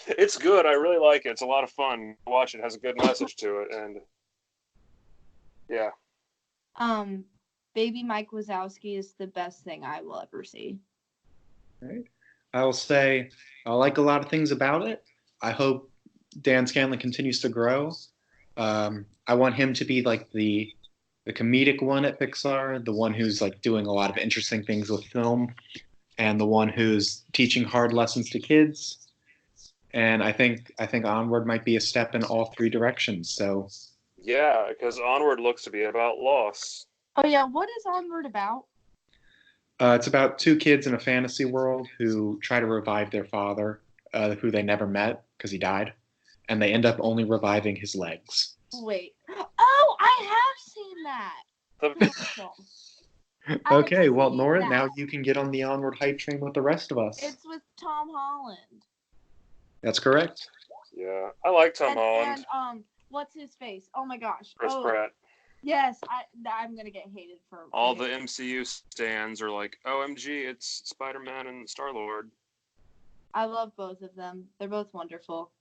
It's good. I really like it. It's a lot of fun. Watch it. It has a good message to it, and yeah. Baby Mike Wazowski is the best thing I will ever see. Right. I will say I like a lot of things about it. I hope Dan Scanlon continues to grow. I want him to be like the comedic one at Pixar, the one who's like doing a lot of interesting things with film, and the one who's teaching hard lessons to kids. And I think Onward might be a step in all three directions. So yeah, because Onward looks to be about loss. Oh yeah, what is Onward about? It's about two kids in a fantasy world who try to revive their father, who they never met because he died, and they end up only reviving his legs. Wait. Oh, I have seen that. Okay, well, Nora, now you can get on the Onward hype train with the rest of us. It's with Tom Holland. That's correct. Yeah, I like Tom Holland. And what's his face? Oh my gosh. Chris Pratt. Yes, I'm gonna get hated for all the MCU stands are like, OMG, it's Spider-Man and Star-Lord. I love both of them. They're both wonderful.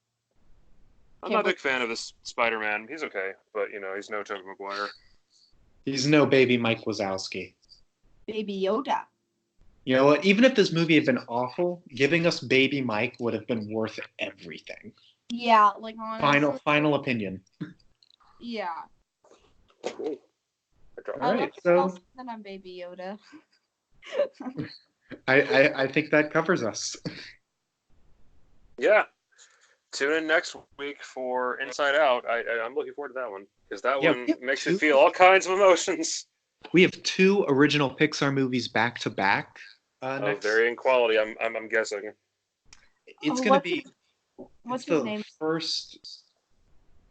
I'm not a big fan of this Spider-Man. He's okay, but he's no Tobey Maguire. He's no baby Mike Wazowski. Baby Yoda. You know what? Even if this movie had been awful, giving us baby Mike would have been worth everything. Yeah, like honestly. Final opinion. Yeah. Cool. All right, so then I'm Baby Yoda. I think that covers us. Yeah. Tune in next week for Inside Out. I'm looking forward to that one because that one makes you feel all kinds of emotions. We have two original Pixar movies back to back. Varying quality. I'm guessing. It's going to be. What's his name? First.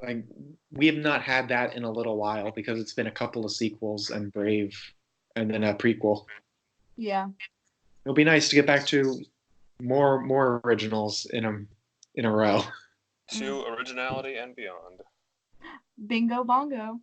Like, we have not had that in a little while because it's been a couple of sequels and Brave, and then a prequel. Yeah. It'll be nice to get back to more originals in a row. To originality and beyond. Bingo bongo.